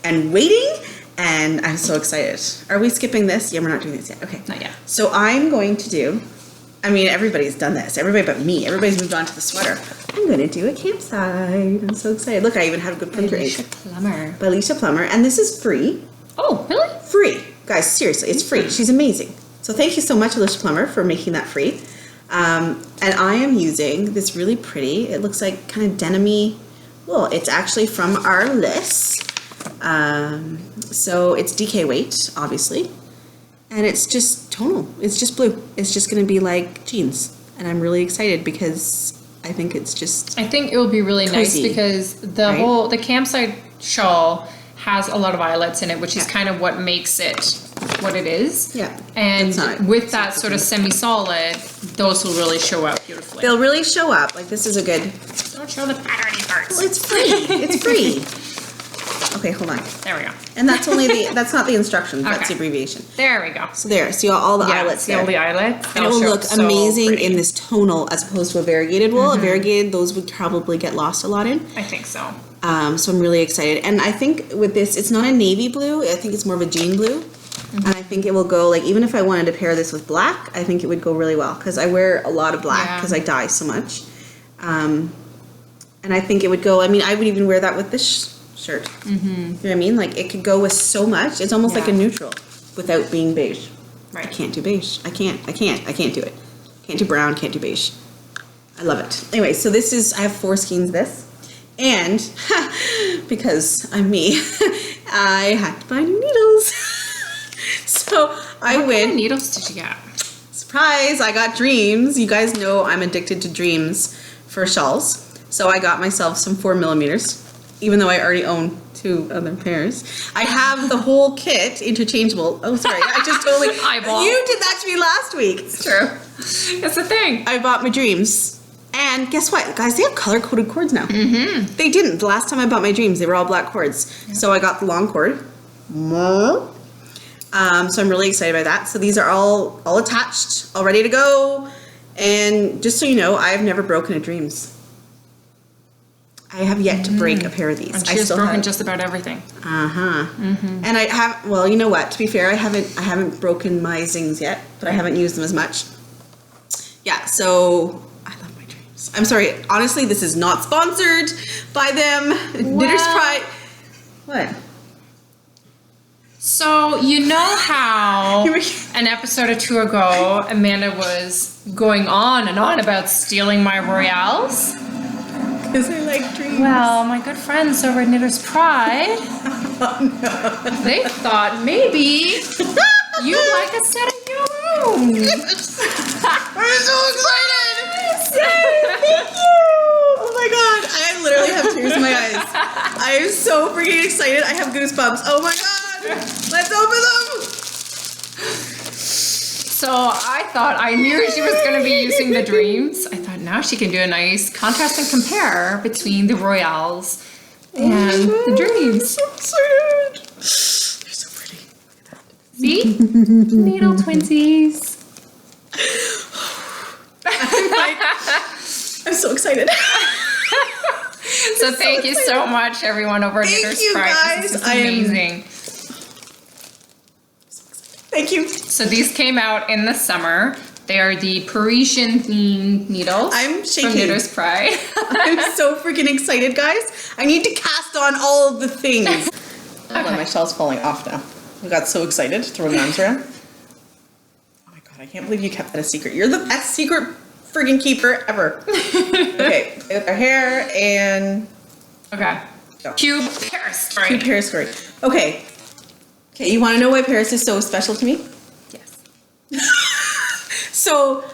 and waiting, and I'm so excited. Are we skipping this? Yeah, we're not doing this yet. Okay. Not yet. So I'm going to do I mean, everybody's done this. Everybody but me. Everybody's moved on to the sweater. I'm going to do a campsite. I'm so excited. Look, I even have a good printer ink. Plummer. By Alicia Plummer. And this is free. Oh, really? Free. Guys, seriously, it's free. She's amazing. So thank you so much, Alicia Plummer, for making that free. And I am using this really pretty, it looks like kind of denim-y. Well, it's actually from our list. So it's DK weight, obviously. And it's just tonal. It's just blue. It's just going to be like jeans. And I'm really excited because I think it's just I think it will be really nice cozy, because the campsite shawl has a lot of eyelets in it, which is kind of what makes it what it is. Yeah. And with that sort of semi-solid, those will really show up beautifully. They'll really show up. Like this is a good. Don't show the patterny parts. Well, it's free. It's free. Okay, hold on. There we go. And that's only that's not the instructions. That's the Okay. abbreviation. There we go. So there. See all the eyelets see there. all the eyelets? And it They'll will show look up so amazing pretty. in this tonal as opposed to a variegated wool. A variegated, those would probably get lost a lot in. I think so. So I'm really excited. And I think with this, it's not a navy blue. I think it's more of a jean blue. And I think it will go, like, even if I wanted to pair this with black, I think it would go really well. Because I wear a lot of black because I dye so much. And I think it would go, I mean, I would even wear that with this shirt. You know what I mean? Like, it could go with so much. It's almost like a neutral without being beige. Right. I can't do beige. I can't do it. Can't do brown, can't do beige. I love it. Anyway, so this is, I have 4 skeins this. And because I'm me, I had to buy new needles. So What kind of went. needles did you get? Surprise, I got Dreams. You guys know I'm addicted to Dreams for shawls. So I got myself some 4mm, even though I already own 2 other pairs. I have the whole kit interchangeable. Oh, sorry, I just totally. Eyeball. You did that to me last week. It's True. It's a thing. I bought my Dreams. And guess what, guys? They have color-coded cords now. They didn't. The last time I bought my Dreams, they were all black cords. Yep. So I got the long cord. So I'm really excited by that. So these are all attached, all ready to go. And just so you know, I have never broken a Dreams. I have yet to break a pair of these. And she's broken just about everything. And I have, well, you know what? To be fair, I haven't broken my Zings yet, but I haven't used them as much. Yeah, so I love my Dreams. I'm sorry, honestly, this is not sponsored by them. Knitter's Pride. What? So, you know how an episode or 2 ago, Amanda was going on and on about stealing my Royales? Because I like Dreams. Well, my good friends over at Knitter's Pride, they thought maybe you'd like a set of your own. I'm so excited! Thank you! Oh my god, I literally have tears in my eyes. I am so freaking excited. I have goosebumps. Oh my god! Let's open them! So I thought, I knew she was going to be using the Dreams. I thought now she can do a nice contrast and compare between the Royales and the Dreams. So excited! They're so pretty. Look at that. See? Needle twinsies. I'm so excited. So thank you so much, everyone over at Knitter's Pride. Guys. This is amazing. Thank you. So these came out in the summer. They are the Parisian themed needles. I'm shaking. From Knitter's Pride. I'm so freaking excited, guys. I need to cast on all of the things. Hold on, my shell's falling off now. We got so excited throwing arms around. Oh my god, I can't believe you kept that a secret. You're the best secret friggin' keeper ever. Okay, our hair and Okay. Go. Cube Paris story. Cube Paris story. Okay. Okay, you want to know why Paris is so special to me? Yes. So,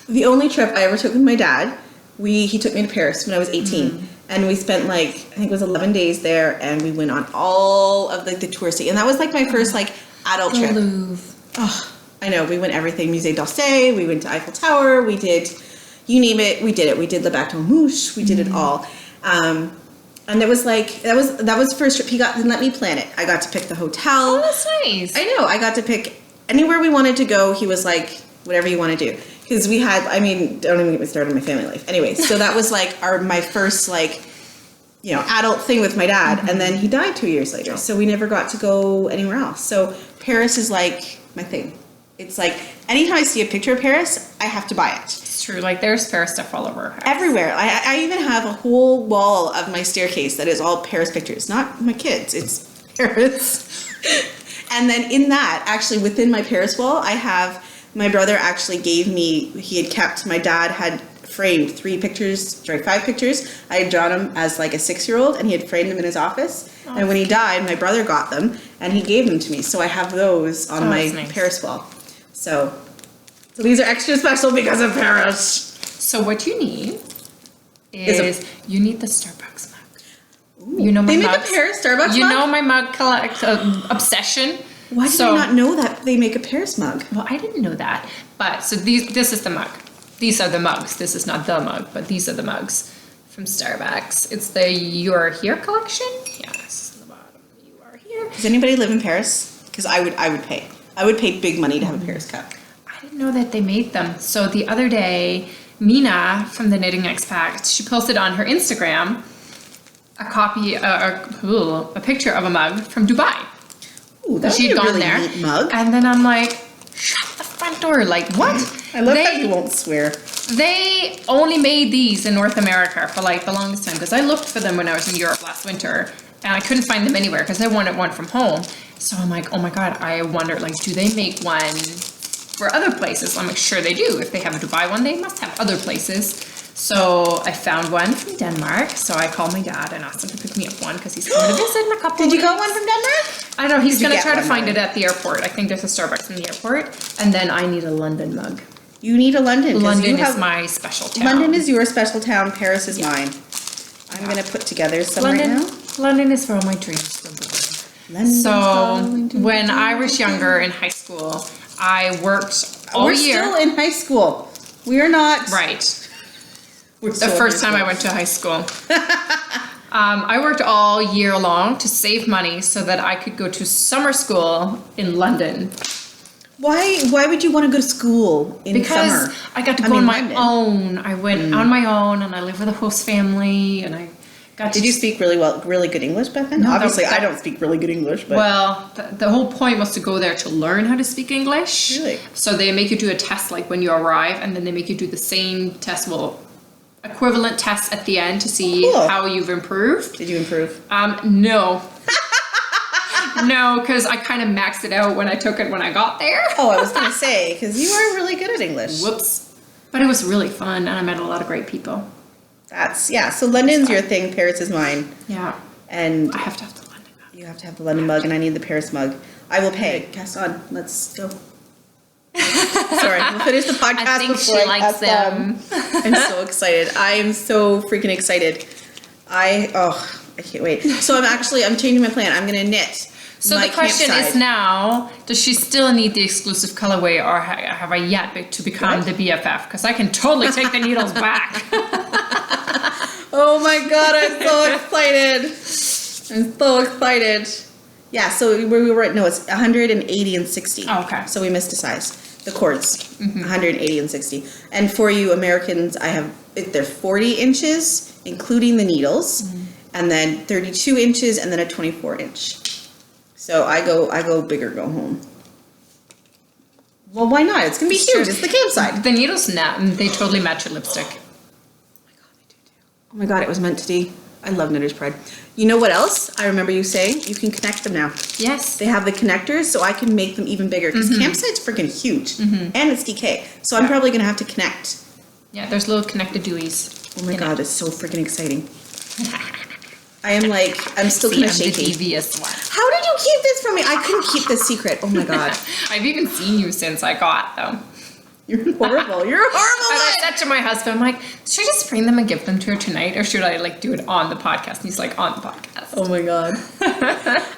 the only trip I ever took with my dad, he took me to Paris when I was 18. And we spent I think it was 11 days there, and we went on all of the touristy. And that was my first adult trip. Louvre. Oh, I know, we went everything. Musée d'Orsay, we went to Eiffel Tower, we did, you name it, we did it. We did Le Bateau Mouche, we did it all. And it was that was the first trip. He let me plan it. I got to pick the hotel. Oh, that's nice. I know. I got to pick anywhere we wanted to go. He was like, whatever you want to do. Because we had, don't even get me started on my family life. Anyway, so that was my first adult thing with my dad. And then he died 2 years later. So we never got to go anywhere else. So Paris is my thing. It's like anytime I see a picture of Paris, I have to buy it. It's true. Like there's Paris stuff all over. Everywhere. I even have a whole wall of my staircase that is all Paris pictures. Not my kids. It's Paris. And then in that, actually within my Paris wall, I have, my brother actually gave me, my dad had framed 5 pictures. I had drawn him as like a 6-year-old and he had framed them in his office. Oh. And when he died, my brother got them and he gave them to me. So I have those on my nice. Paris wall. So these are extra special because of Paris. So what you need is you need the Starbucks mug. Ooh. You know my They make a Paris Starbucks mug? You know my mug obsession. Why did I not know that they make a Paris mug? Well, I didn't know that. But so this is the mug. These are the mugs. This is not the mug, but these are the mugs from Starbucks. It's the You Are Here collection. Yes, on the bottom. You Are Here. Does anybody live in Paris? Because I would pay. I would pay big money to have a Paris cup. I didn't know that they made them. So the other day, Mina from the Knitting Expat, she posted on her Instagram a picture of a mug from Dubai. Ooh, that would be a really neat mug. And then I'm like, shut the front door. Like, what? I love how you won't swear. They only made these in North America for like the longest time because I looked for them when I was in Europe last winter and I couldn't find them anywhere because I wanted one from home. So I'm like, oh my God, I wonder, like, do they make one for other places? I'm like, sure they do. If they have a Dubai one, they must have other places. So I found one from Denmark. So I called my dad and asked him to pick me up one because he's coming to visit in a couple of weeks. Did you get one from Denmark? I don't know. He's going to try to find it at the airport. I think there's a Starbucks in the airport. And then I need a London mug. You need a London. London is my special town. London is your special town. Paris is mine. I'm going to put together some right now. London is where all my dreams still live. So when I was younger in high school, I worked all year. We're still in high school. We are not. Right. The first time I went to high school. I worked all year long to save money so that I could go to summer school in London. Why would you want to go to school in summer? Because I got to go on my own. I went on my own and I lived with a host family and I got to... Did you speak really good English back then? No, obviously, I don't speak really good English, but... Well, the whole point was to go there to learn how to speak English. Really? So they make you do a test like when you arrive and then they make you do the same test, equivalent tests at the end to see how you've improved. Did you improve? No. No, because I kind of maxed it out when I took it when I got there. Oh, I was going to say, because you are really good at English. Whoops. But it was really fun, and I met a lot of great people. So London's your thing, Paris is mine. Yeah. And I have to have the London mug. You have to have the London mug, and I need the Paris mug. I will pay. Cast on. Let's go. Sorry, we'll finish the podcast I think she likes them. I'm so excited. I am so freaking excited. I can't wait. So I'm changing my plan. I'm going to knit. So the question is now, does she still need the exclusive colorway or have I yet to become the BFF? Because I can totally take the needles back. Oh my God, I'm so excited. I'm so excited. Yeah, so we were no, it's 180 and 60. Oh, okay. So we missed a size. The cords, 180 and 60. And for you Americans, they're 40 inches, including the needles, and then 32 inches, and then a 24 inch. So I go big or go home. Well, why not? It's gonna be huge. It's the campsite. The needles, they totally match your lipstick. Oh my God, they do. Oh my God, it was meant to be. I love Knitter's Pride. You know what else? I remember you saying you can connect them now. Yes. They have the connectors, so I can make them even bigger because campsite's freaking huge, and it's DK. So I'm probably gonna have to connect. Yeah, there's little connected dewies. Oh my God, it's so freaking exciting. I'm still kind of shaking. The devious one. How did you keep this from me? I couldn't keep this secret. Oh my God. I've even seen you since I got them. You're horrible. You're horrible. And I said to my husband, I'm like, should I just bring them and give them to her tonight? Or should I do it on the podcast? And he's like, on the podcast. Oh my God.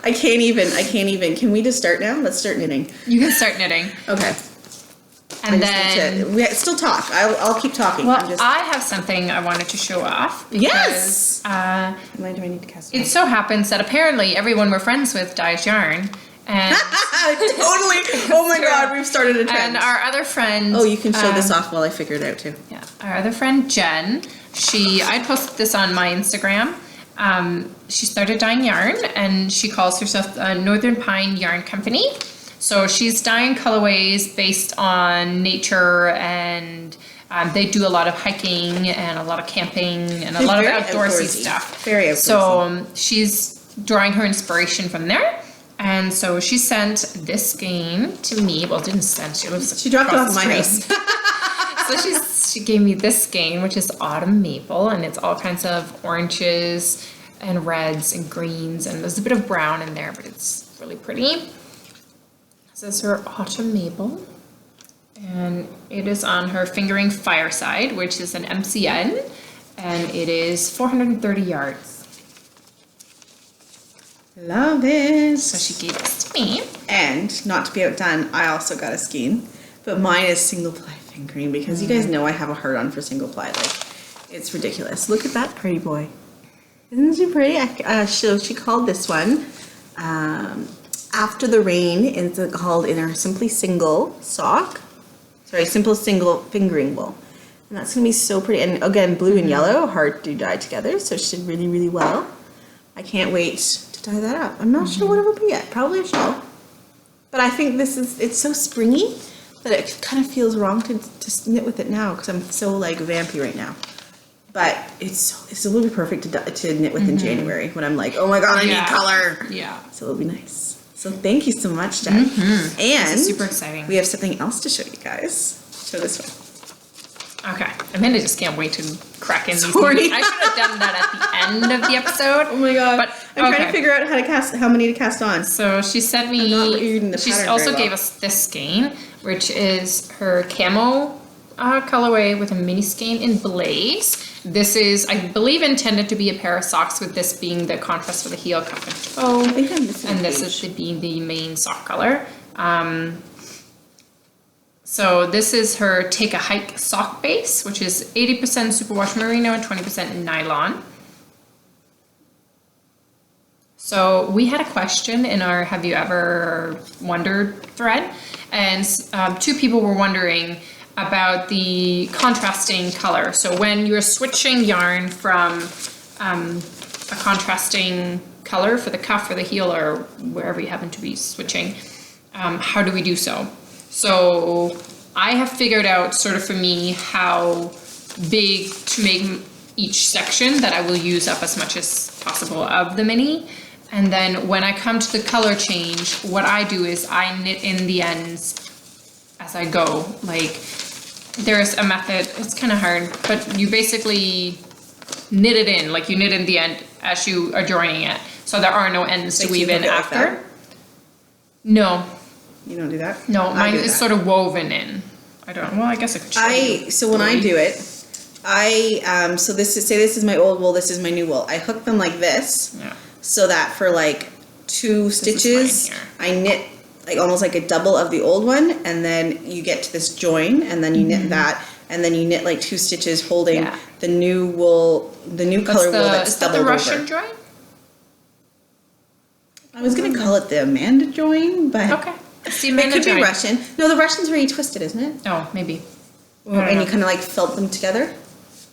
I can't even. Can we just start now? Let's start knitting. You can start knitting. Okay. And then we still talk. I'll keep talking. Well, I have something I wanted to show off. Because, yes. How many do I need to cast? It so happens that apparently everyone we're friends with dyes yarn. And totally. Oh my God, we've started a trend. And our other friend. Oh, you can show this off while I figure it out too. Yeah, our other friend Jen. I posted this on my Instagram. She started dyeing yarn, and she calls herself Northern Pine Yarn Company. So she's dyeing colorways based on nature, and they do a lot of hiking and a lot of camping and a lot of outdoorsy stuff. Very outdoorsy. So she's drawing her inspiration from there. And so she sent this skein to me. Well, didn't send. She dropped it off my house. So she gave me this skein, which is autumn maple, and it's all kinds of oranges and reds and greens, and there's a bit of brown in there, but it's really pretty. This is her autumn maple, and it is on her Fingering Fireside, which is an MCN, and it is 430 yards. Love it. So she gave this to me. And not to be outdone, I also got a skein, but mine is single ply fingering because you guys know I have a hard on for single ply. Like, it's ridiculous. Look at that pretty boy. Isn't she pretty? She called this one After the Rain. It's called in our Simply Single sock. Sorry, Simple Single Fingering Wool. And that's going to be so pretty. And again, blue and yellow, hard to dye together, so she did really, really well. I can't wait to dye that up. I'm not sure what it will be yet. Probably a shawl. But I think it's so springy that it kind of feels wrong to knit with it now because I'm so like vampy right now. But it will be perfect to knit with in January when I'm like, oh my god, I need color. Yeah. So it'll be nice. So thank you so much, Jen. And this is super exciting. We have something else to show you guys. Show this one. Okay, Amanda just can't wait to crack in these. I should have done that at the end of the episode. Oh my god! But I'm trying to figure out how many to cast on. So she sent me. I'm not reading the she pattern also very well. gave us this skein, which is her camo colorway with a mini skein in Blaze. This is, I believe, intended to be a pair of socks, with this being the contrast for the heel, cuff, and toe. I think I'm missing and this is being the main sock color. So this is her Take a Hike sock base, which is 80% superwash merino and 20% nylon. So we had a question in our Have You Ever Wondered thread, and 2 people were wondering about the contrasting color. So when you're switching yarn from a contrasting color for the cuff or the heel or wherever you happen to be switching, how do we do so? So I have figured out sort of for me how big to make each section that I will use up as much as possible of the mini. And then when I come to the color change, what I do is I knit in the ends as I go. Like, there's a method, it's kind of hard, but you basically knit it in, like you knit in the end as you are joining it. So there are no ends to weave in after. Like no. You don't do that? No, mine is sort of woven in. I don't, well, I guess I could show you. So when I do it, so this is my old wool, this is my new wool. I hook them like this, so that for like 2 stitches, I knit like almost like a double of the old one, and then you get to this join, and then you knit that, and then you knit like 2 stitches holding the new wool, the new color wool that's doubled over. Is that the Russian join? I was going to call it the Amanda join, but okay. It could be Russian. No, the Russian's where you twist it, isn't it? Oh, maybe. And you kind of like felt them together?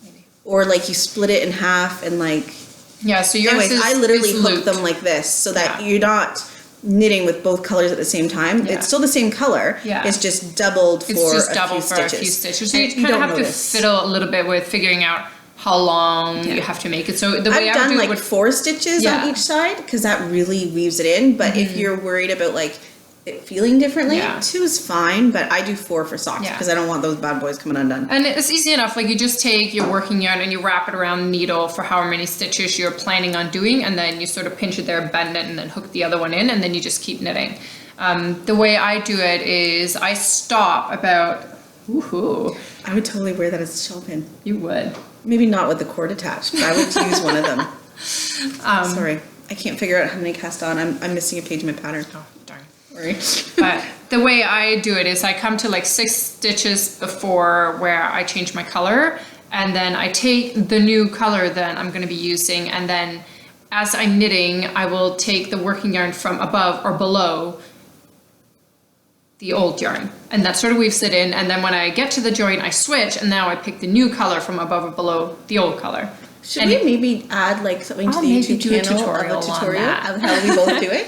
Maybe. Or like you split it in half and like... Yeah, so yours anyways, I literally hook them like this so that you're not knitting with both colors at the same time. It's still the same color. Yeah. It's just doubled for a few stitches. So you kind of have to fiddle a little bit with figuring out how long you have to make it. So the way I've done like 4 stitches on each side because that really weaves it in. But if you're worried about like it feeling differently, 2 is fine, but I do 4 for socks because I don't want those bad boys coming undone. And it's easy enough. Like you just take your working yarn and you wrap it around the needle for however many stitches you're planning on doing, and then you sort of pinch it there, bend it, and then hook the other one in, and then you just keep knitting. The way I do it is I stop about... Woohoo! I would totally wear that as a shawl pin. You would. Maybe not with the cord attached, but I would use one of them. Sorry, I can't figure out how many cast on. I'm missing a page in my pattern. Oh, darn. Sorry. But the way I do it is I come to like 6 stitches before where I change my color, and then I take the new color that I'm going to be using, and then as I'm knitting, I will take the working yarn from above or below the old yarn, and that sort of weaves it in, and then when I get to the join, I switch, and now I pick the new color from above or below the old color. Should we maybe add like something to the YouTube channel of a tutorial of how we both do it?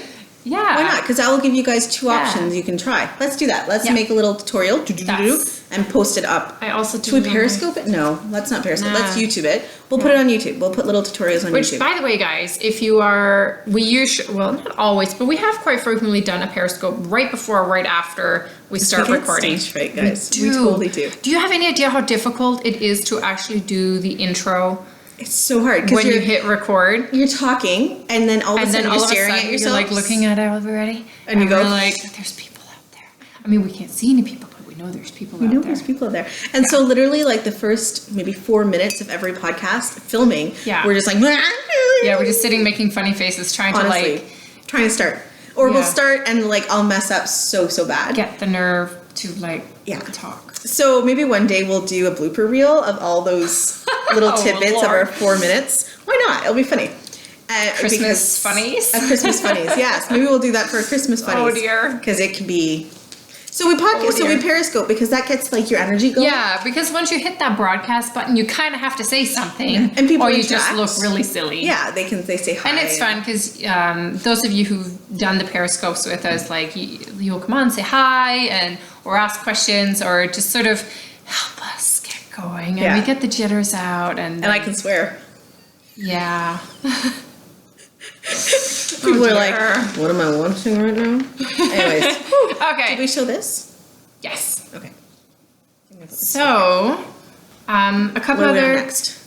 Yeah. Why not? Because that will give you guys two Yeah. options you can try. Let's do that. Let's Yeah. make a little tutorial That's- and post it up. I also do. Should we Periscope it? No, let's not Periscope. Nah. Let's YouTube it. We'll put it on YouTube. We'll put little tutorials on Which, YouTube. by the way, guys, if you are, we usually, well, not always, but we have quite frequently done a Periscope right before or right after we start We get recording. stage fright, guys. We We totally do. Do you have any idea how difficult it is to actually do the intro It's so hard when because you hit record? you're talking and then all of a And then sudden all you're of a staring sudden at you're yourself. like looking at it already, And you go- we're like, "There's people out there." I mean, we can't see any people, but we know there's people We out know there. there's people there. And so literally like the first maybe 4 minutes of every podcast filming, Yeah. we're just like, Yeah, we're just sitting making funny faces, trying honestly, to like trying to start. Or we'll Yeah. start and like I'll mess up so bad. get the nerve to like Yeah. talk. So maybe one day we'll do a blooper reel of all those little Oh, tidbits of Lord. our 4 minutes. Why not? It'll be funny. Christmas funnies? Christmas funnies, yes. Maybe we'll do that for Christmas funnies. Oh, dear. Because it can be. So we podcast. So we dear. Periscope because that gets like your energy going. Yeah, because once you hit that broadcast button, you kind of have to say something, And people or you just interact. look really silly. Yeah, they say hi. And it's fun because those of you who've done the periscopes with us, like you'll come on, say hi, and or ask questions, or just sort of help us get going, and Yeah. we get the jitters out, and And I can swear. yeah. People are like, dear. what am I watching right now? Anyways, Okay. did we show this? Yes. Okay. So, a couple What do we have other. next?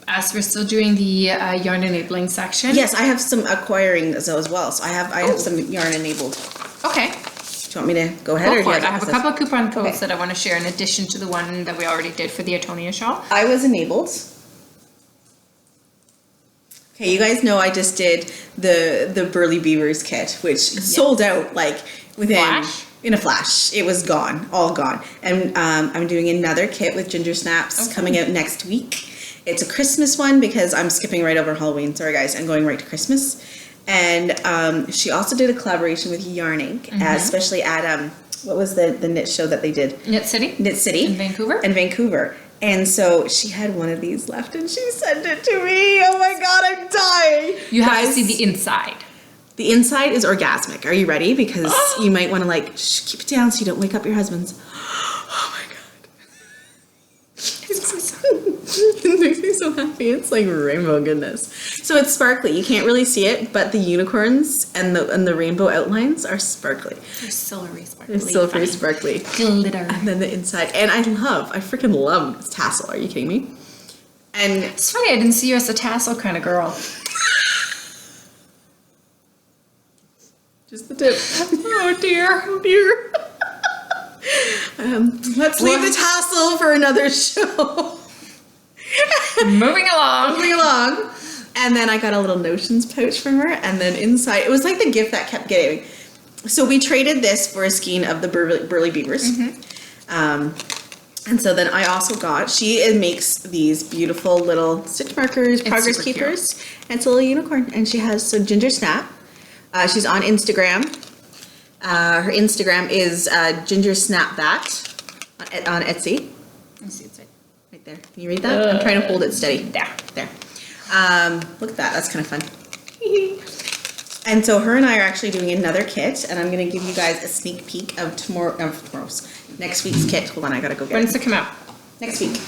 As we're still doing the yarn enabling section. Yes, I have some acquiring as well. So I have some yarn enabled. Okay. Do you want me to go ahead? Go or do for you it. I have a this? couple of coupon codes Okay. that I want to share in addition to the one that we already did for the Atonia shawl. I was enabled. Okay, you guys know I just did the Burly Beavers kit, which sold out like within Flash? in a flash. It was gone, all gone. And I'm doing another kit with ginger snaps coming out next week. It's a Christmas one because I'm skipping right over Halloween. Sorry guys, I'm going right to Christmas. And she also did a collaboration with Yarning, especially at what was the knit show that they did? Knit City? Knit City In Vancouver? In Vancouver. And so she had one of these left and she sent it to me. Oh my god, I'm dying. You have to Guys, see the inside. the inside is orgasmic. Are you ready? Because you might want to like keep it down so you don't wake up your husbands. Oh my god. It makes me so happy. It's like rainbow goodness. So it's sparkly. You can't really see it, but the unicorns and the rainbow outlines are sparkly. They're silvery, sparkly. They're silvery, funny. sparkly. Glitter. And then the inside. And I freaking love this tassel. Are you kidding me? And It's funny, I didn't see you as a tassel kind of girl. just the tip. Oh dear. Oh dear. Let's leave the tassel for another show. Moving along. Moving along. And then I got a little notions pouch from her. And then inside, it was like the gift that kept getting. So we traded this for a skein of the Burly Beavers. And so then I also got, she makes these beautiful little stitch markers, progress super keepers. And it's a little unicorn. And she has some ginger snap. She's on Instagram. Her Instagram is ginger snapbat on Etsy. Let me see, it's Right there. Can you read that? I'm trying to hold it steady. there. There. Look at that. That's kind of fun. And so her and I are actually doing another kit, and I'm going to give you guys a sneak peek of next week's kit. Hold on, I got to go get When it. does it come out? Next week.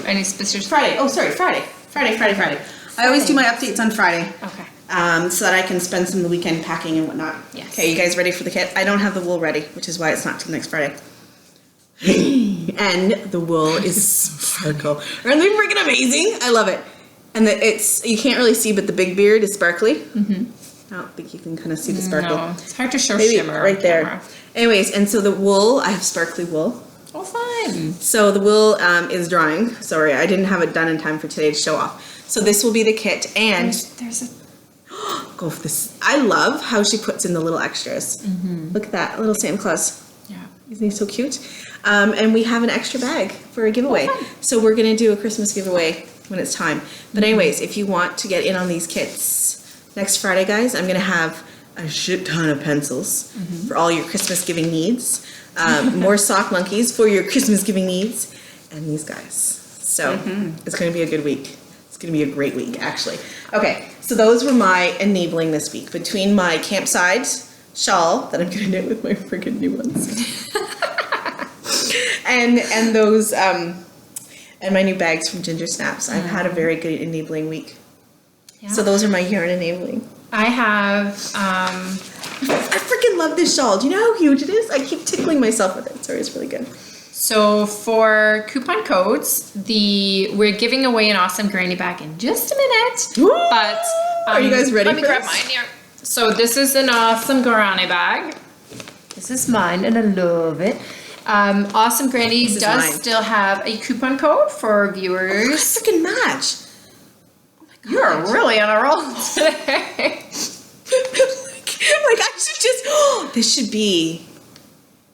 Any specific? Friday. Oh, sorry, Friday. Friday. I always do my updates on Friday. Okay. So that I can spend some of the weekend packing and whatnot. Yes. Okay, you guys ready for the kit? I don't have the wool ready, which is why it's not till next Friday. And the wool is sparkle. Aren't they freaking amazing? I love it. And you can't really see, but the big beard is sparkly. Mm-hmm. I don't think you can kind of see the sparkle. No, it's hard to show Maybe shimmer right on there. camera. Anyways, and so the wool, I have sparkly wool. Oh, fun. So the wool is drying. Sorry, I didn't have it done in time for today to show off. So this will be the kit, and There's a go for this. I love how she puts in the little extras. Look at that, a little Santa Claus. yeah. Isn't he so cute? And we have an extra bag for a giveaway. Oh, fun. So we're gonna do a Christmas giveaway when it's time. But anyways, if you want to get in on these kits, next Friday, guys, I'm gonna have a shit ton of pencils for all your Christmas giving needs. More sock monkeys for your Christmas giving needs, and these guys. So it's gonna be a good week. It's gonna be a great week, actually. Okay, so those were my enabling this week. Between my campsite shawl that I'm gonna knit with my freaking new ones. and those and my new bags from Ginger Snaps. I've had a very good enabling week. Yeah. So those are my yarn enabling. I have I freaking love this shawl. Do you know how huge it is? I keep tickling myself with it. Sorry, it's really good. So for coupon codes, we're giving away an awesome granny bag in just a minute. Woo! But are you guys ready? Let me grab mine here. So this is an awesome granny bag. This is mine, and I love it. Awesome Granny does still have a coupon code for viewers. Oh, freaking match! Oh my God. You're really on a roll today. like I should just. Oh, this should be.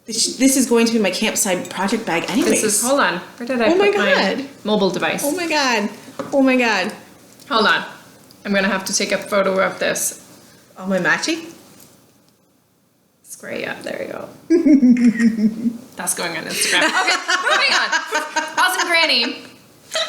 This is going to be my campsite project bag anyways. Hold on. Where did I put my mobile device? Oh my God. Oh my God. Hold on. I'm going to have to take a photo of this. Oh, my matchy? Spray up. There you go. That's going on Instagram. Okay, moving on. Awesome Granny.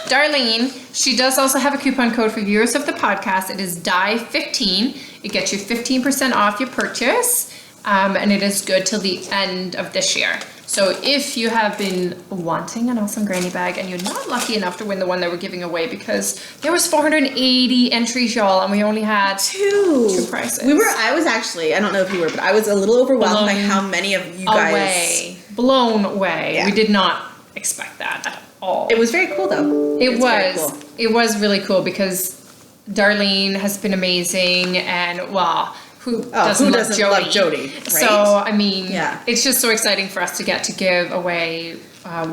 Darlene, she does also have a coupon code for viewers of the podcast. It is DIE15. It gets you 15% off your purchase. And it is good till the end of this year. So if you have been wanting an awesome granny bag and you're not lucky enough to win the one that we're giving away because there was 480 entries, y'all, and we only had two prices. I was actually, I don't know if you were, but I was a little overwhelmed by how many of you guys. Blown away. Yeah. We did not expect that at all. It was very cool though. It was really cool because Darlene has been amazing and wow. Who doesn't love Jody? Right? So, I mean, it's just so exciting for us to get to give away a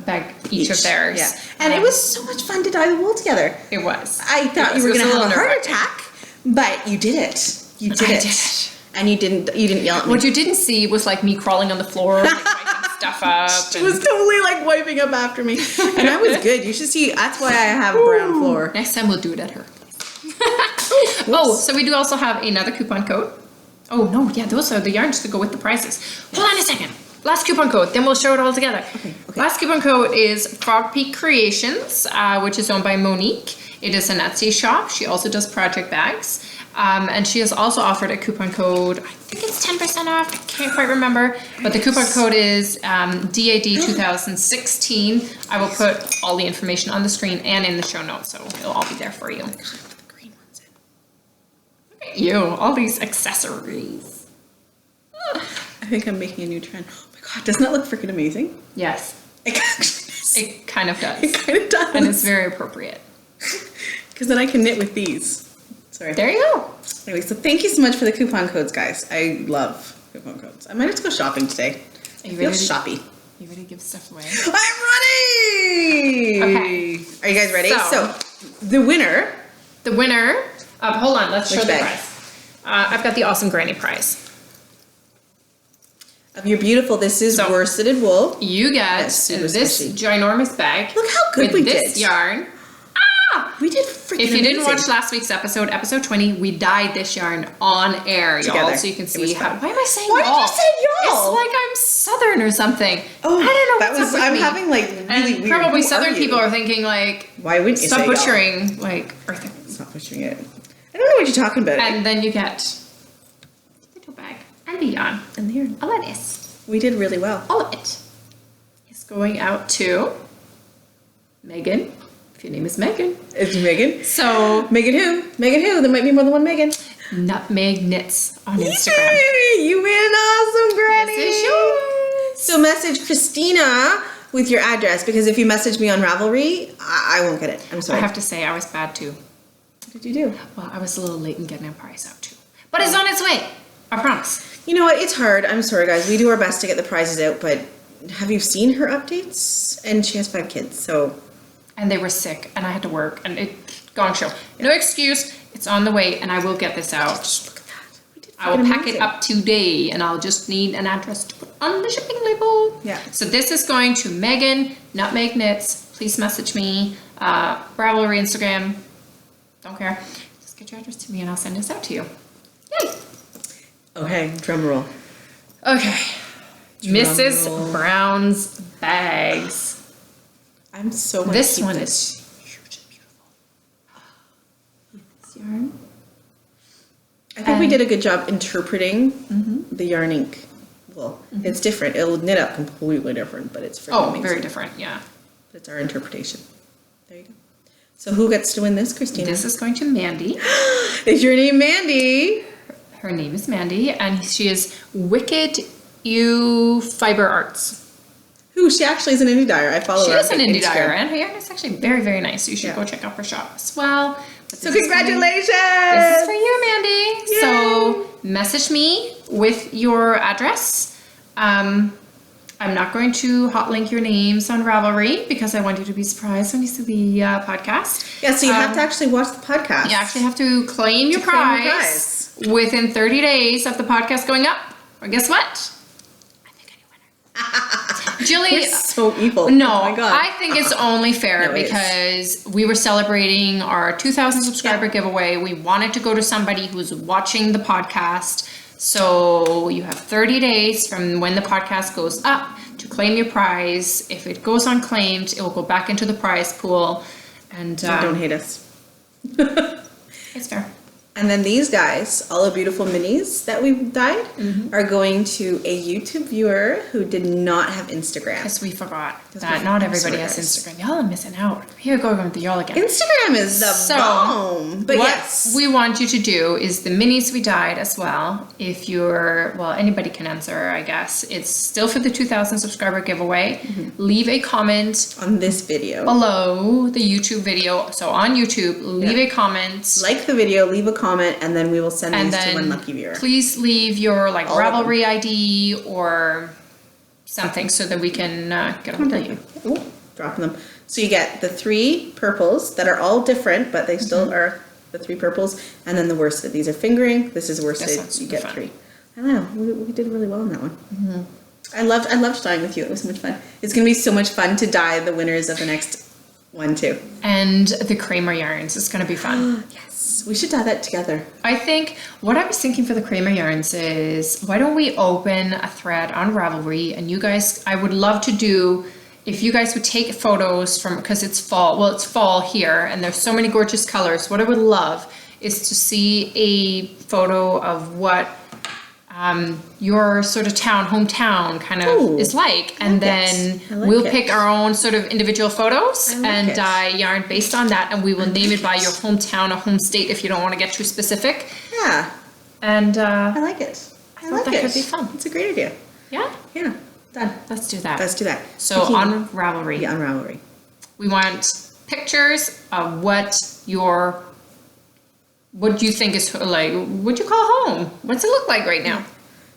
bag each of theirs. Yeah. And it was so much fun to dye the wool together. It was. I thought you were going to have a heart attack, but you did it. You did it. And you didn't yell at me. What you didn't see was like me crawling on the floor, like wiping stuff up. She was totally like wiping up after me. And I was good. You should see, that's why I have a brown floor. Next time we'll do it at her. So we do also have another coupon code. Oh no, yeah, those are the yarns to go with the prices. Hold on a second. Last coupon code, then we'll show it all together. Okay. Last coupon code is Frog Peak Creations, which is owned by Monique. It is an Etsy shop. She also does project bags. And she has also offered a coupon code. I think it's 10% off. I can't quite remember. But the coupon code is DAD 2016. I will put all the information on the screen and in the show notes, so it'll all be there for you. All these accessories. I think I'm making a new trend. Oh my God, doesn't that look freaking amazing? Yes. It kind of does. It kind of does. And it's very appropriate. Because then I can knit with these. Sorry. There you go. Anyway, so thank you so much for the coupon codes, guys. I love coupon codes. I might have to go shopping today. Are you ready? Shoppy. You ready to give stuff away? I'm ready! Okay. Are you guys ready? So the winner. Hold on, let's show the bag? prize. I've got the awesome granny prize. Of your beautiful, this is worsted wool. You get this ginormous bag. Look how good we did. This yarn. We did freaking If you didn't amazing. watch last week's episode 20, we dyed this yarn on air, y'all, so you can see how. Why am I saying y'all? Why did you say y'all? It's like I'm Southern or something. Oh, I don't know. What's up with I'm me. having like really and weird. probably Southern people are thinking like, why wouldn't you stop say butchering y'all? like Earth? Stop butchering it. I don't know what you're talking about. And then you get the little bag and the yarn and the yarn. All of this. We did really well. All of it is going out to Megan. If your name is Megan. It's Megan. So Megan who? Megan who? There might be more than one Megan. Nutmeg Knits on Instagram. Yay! You win an awesome granny. This is yours. So message Christina with your address because if you message me on Ravelry, I won't get it. I'm sorry. I have to say I was bad too. What did you do? Well, I was a little late in getting a prize out too. But it's on its way. I promise. You know what? It's hard. I'm sorry, guys. We do our best to get the prizes out, but have you seen her updates? And she has 5 kids, so... And they were sick, and I had to work, and gong show. No excuse. It's on the way, and I will get this out. Just look at that. We did I will pack it up today, and I'll just need an address to put on the shipping label. Yeah. So this is going to Megan, Nutmeg Knits. Please message me. Ravelry, Instagram. Don't care. Just get your address to me, and I'll send this out to you. Yay! Okay, drum roll. Okay. Drum Mrs. roll. Brown's bags. I'm so much. This one is huge and beautiful. With this yarn. I think we did a good job interpreting the yarn ink. Well, it's different. It'll knit up completely different, but it's freaking amazing. Very different, yeah. It's our interpretation. There you go. So who gets to win this, Christina? This is going to Mandy. Is your name Mandy? Her name is Mandy, and she is Wicked You Fiber Arts. Who, she actually is an indie dyer. I follow her. She is an indie dyer, and her yarn is actually very, very nice. You should go check out her shop as well. So congratulations! This is for you, Mandy. Yay. So message me with your address. I'm not going to hot link your names on Ravelry because I want you to be surprised when you see the podcast. Yeah, so you have to actually watch the podcast. You actually have to claim your prize within 30 days of the podcast going up. Or guess what? I think I knew winner. Julie, You're so evil. no, oh my God. I think it's only fair No, it because we were celebrating our 2,000 subscriber giveaway. We wanted to go to somebody who's watching the podcast. So you have 30 days from when the podcast goes up to claim your prize. If it goes unclaimed, it will go back into the prize pool. And don't hate us. It's fair. And then these guys, all the beautiful minis that we've dyed, are going to a YouTube viewer who did not have Instagram. Because we forgot that not everybody has Instagram. Y'all are missing out. Here, go with y'all again. Instagram is the bomb. But what yes. we want you to do is the minis we dyed as well. If you're, well, anybody can answer, I guess. It's still for the 2,000 subscriber giveaway. Leave a comment on this video. below the YouTube video. So on YouTube, leave a comment. Like the video, leave a comment, and then we will send these to one lucky viewer. Please leave your like Ravelry ID or something so that we can get on to you. Oh, dropping them. So you get the 3 purples that are all different, but they still are the 3 purples, and then the worsted. These are fingering. This is worsted. You get 3. I don't know. We did really well on that one. I loved dyeing with you. It was so much fun. It's gonna be so much fun to dye the winners of the next one too. And the Kramer yarns. It's gonna be fun. Yes, we should dye that together. I think what I was thinking for the Kramer yarns is why don't we open a thread on Ravelry, and you guys, I would love to do, if you guys would take photos from, because it's fall here and there's so many gorgeous colors. What I would love is to see a photo of what your sort of hometown kind of is like, and then we'll pick our own sort of individual photos and dye yarn based on that, and we will name it by your hometown or home state if you don't want to get too specific. Yeah. And I like it. I like that it. could be fun. It's a great idea. Yeah? Yeah. Done. Let's do that. Let's do that. So on Ravelry. Yeah, on Ravelry. We want pictures of what do you think is like, what do you call home? What's it look like right now?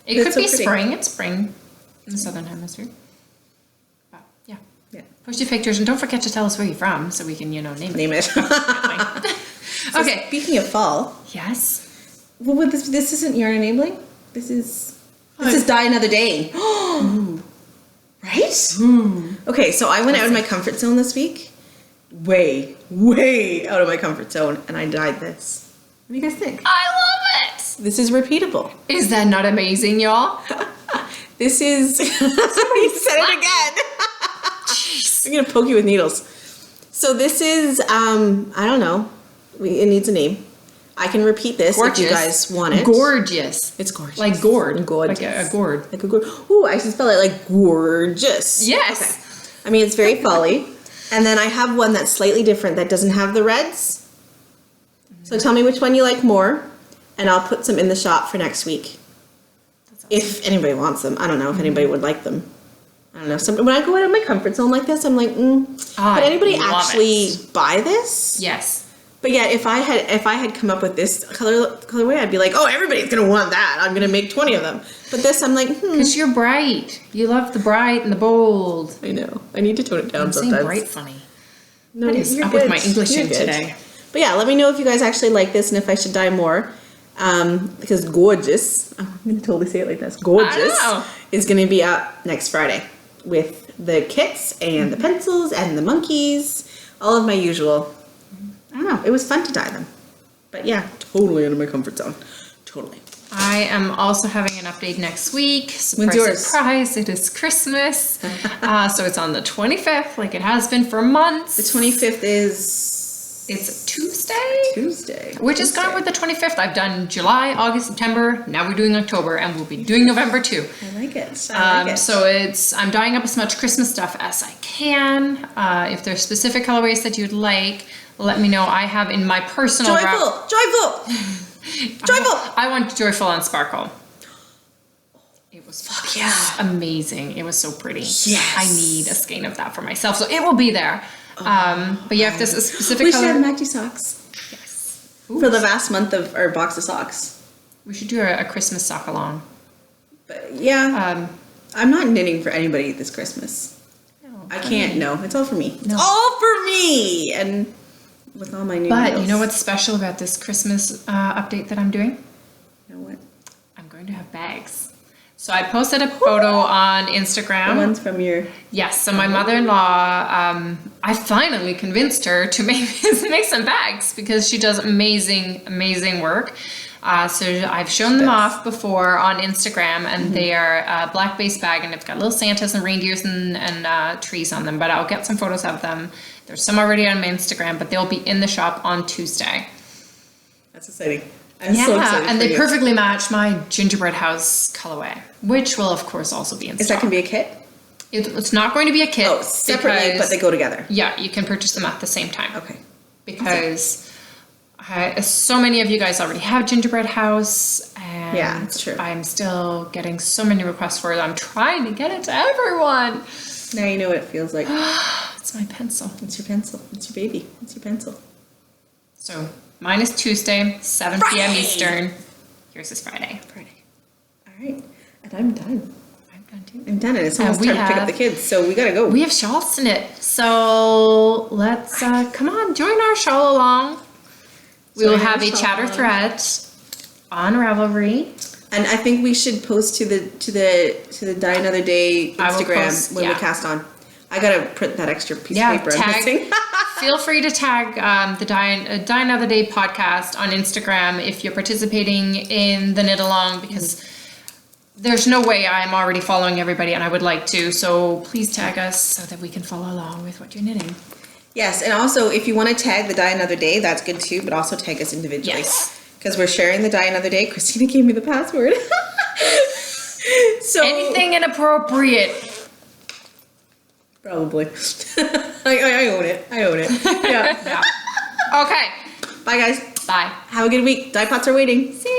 It could be spring. It's spring in the southern hemisphere. But yeah. Post your pictures and don't forget to tell us where you're from so we can, name it. So okay. Speaking of fall. Yes. Well, this isn't yarn enabling. This is dye another day. Right? Okay, so I went out of my comfort zone this week. Way out of my comfort zone, and I dyed this. What do you guys think? I love it. This is repeatable. Is that not amazing, y'all? This is. Somebody said it again. Jeez. I'm gonna poke you with needles. So this is. I don't know. It needs a name. I can repeat this if you guys want it. Gorgeous. It's gorgeous. Like gourd. Gorgeous. Like a gourd. Like a gourd. Ooh, I should spell it like gorgeous. Yes. Okay. I mean, it's very folly. And then I have one that's slightly different that doesn't have the reds. So tell me which one you like more, and I'll put some in the shop for next week. Awesome. If anybody wants them. I don't know if anybody would like them. I don't know. When I go out of my comfort zone like this, I'm like, Would anybody actually buy this? Yes. But yeah, if I had come up with this colorway, I'd be like, oh, everybody's gonna want that. I'm gonna make 20 of them. But this, I'm like, Because you're bright. You love the bright and the bold. I know. I need to tone it down I'm sometimes. saying bright funny. No, what is you're up good. with my English You're today? But yeah, let me know if you guys actually like this and if I should dye more. Because gorgeous, I'm gonna totally say it like this. Gorgeous is gonna be out next Friday with the kits and the pencils and the monkeys, all of my usual. I don't know. It was fun to dye them. But yeah, totally out of my comfort zone. Totally. I am also having an update next week. When's yours? Surprise, it is Christmas. So it's on the 25th, like it has been for months. The 25th is It's Tuesday? Tuesday. We're just going with the 25th. I've done July, August, September. Now we're doing October, and we'll be doing November too. I like it. I like it. So I'm dyeing up as much Christmas stuff as I can. If there's specific colorways that you'd like, let me know. I have in my personal Joyful! I want Joyful on Sparkle. It was amazing. It was so pretty. Yes. I need a skein of that for myself, so it will be there. But yeah, if there's a specific we color, should have matchy socks. Yes. For the vast month of our box of socks. We should do a Christmas sock along. But yeah, I'm not knitting for anybody this Christmas. No, I can't. No, it's all for me. No. It's all for me, and with all my new. But nails. you know what's special about this Christmas update that I'm doing? You know what? I'm going to have bags. So I posted a photo on Instagram. The ones from your. Yes, so my mother-in-law, I finally convinced her to make some bags because she does amazing work. So I've shown them off before on Instagram, and they are a black base bag, and they've got little Santas and reindeers and trees on them, but I'll get some photos of them. There's some already on my Instagram, but they'll be in the shop on Tuesday. That's exciting. I'm so excited and for they you. perfectly match my gingerbread house colorway, which will of course also be in stock. Is that going to be a kit? It's not going to be a kit. Oh, separately, but they go together. Yeah, you can purchase them at the same time. Okay. Because so many of you guys already have gingerbread house, and Yeah, it's true. I'm still getting so many requests for it. I'm trying to get it to everyone. Now you know what it feels like. It's my pencil. It's your pencil. It's your baby. It's your pencil. So mine is Tuesday, 7 p.m. Eastern. Yours is Friday. Friday. All right. And I'm done. I'm done too. I'm done, and it's almost time to pick up the kids, so we gotta go. We have shawls to knit, so let's come on, join our shawl along. We will have a chatter thread on Ravelry. And I think we should post to the Die Another Day I will Instagram post, when we cast on. I gotta print that extra piece of paper I'm missing. Feel free to tag the Die Another Day podcast on Instagram if you're participating in the knit along, because there's no way I'm already following everybody, and I would like to. So please tag us so that we can follow along with what you're knitting. Yes, and also if you want to tag the Die Another Day, that's good too, but also tag us individually. Yes. Because we're sharing the Die Another Day. Christina gave me the password. So Anything inappropriate. Probably. I own it. I own it. Yeah. Yeah. Okay. Bye guys. Bye. Have a good week. Die pots are waiting. See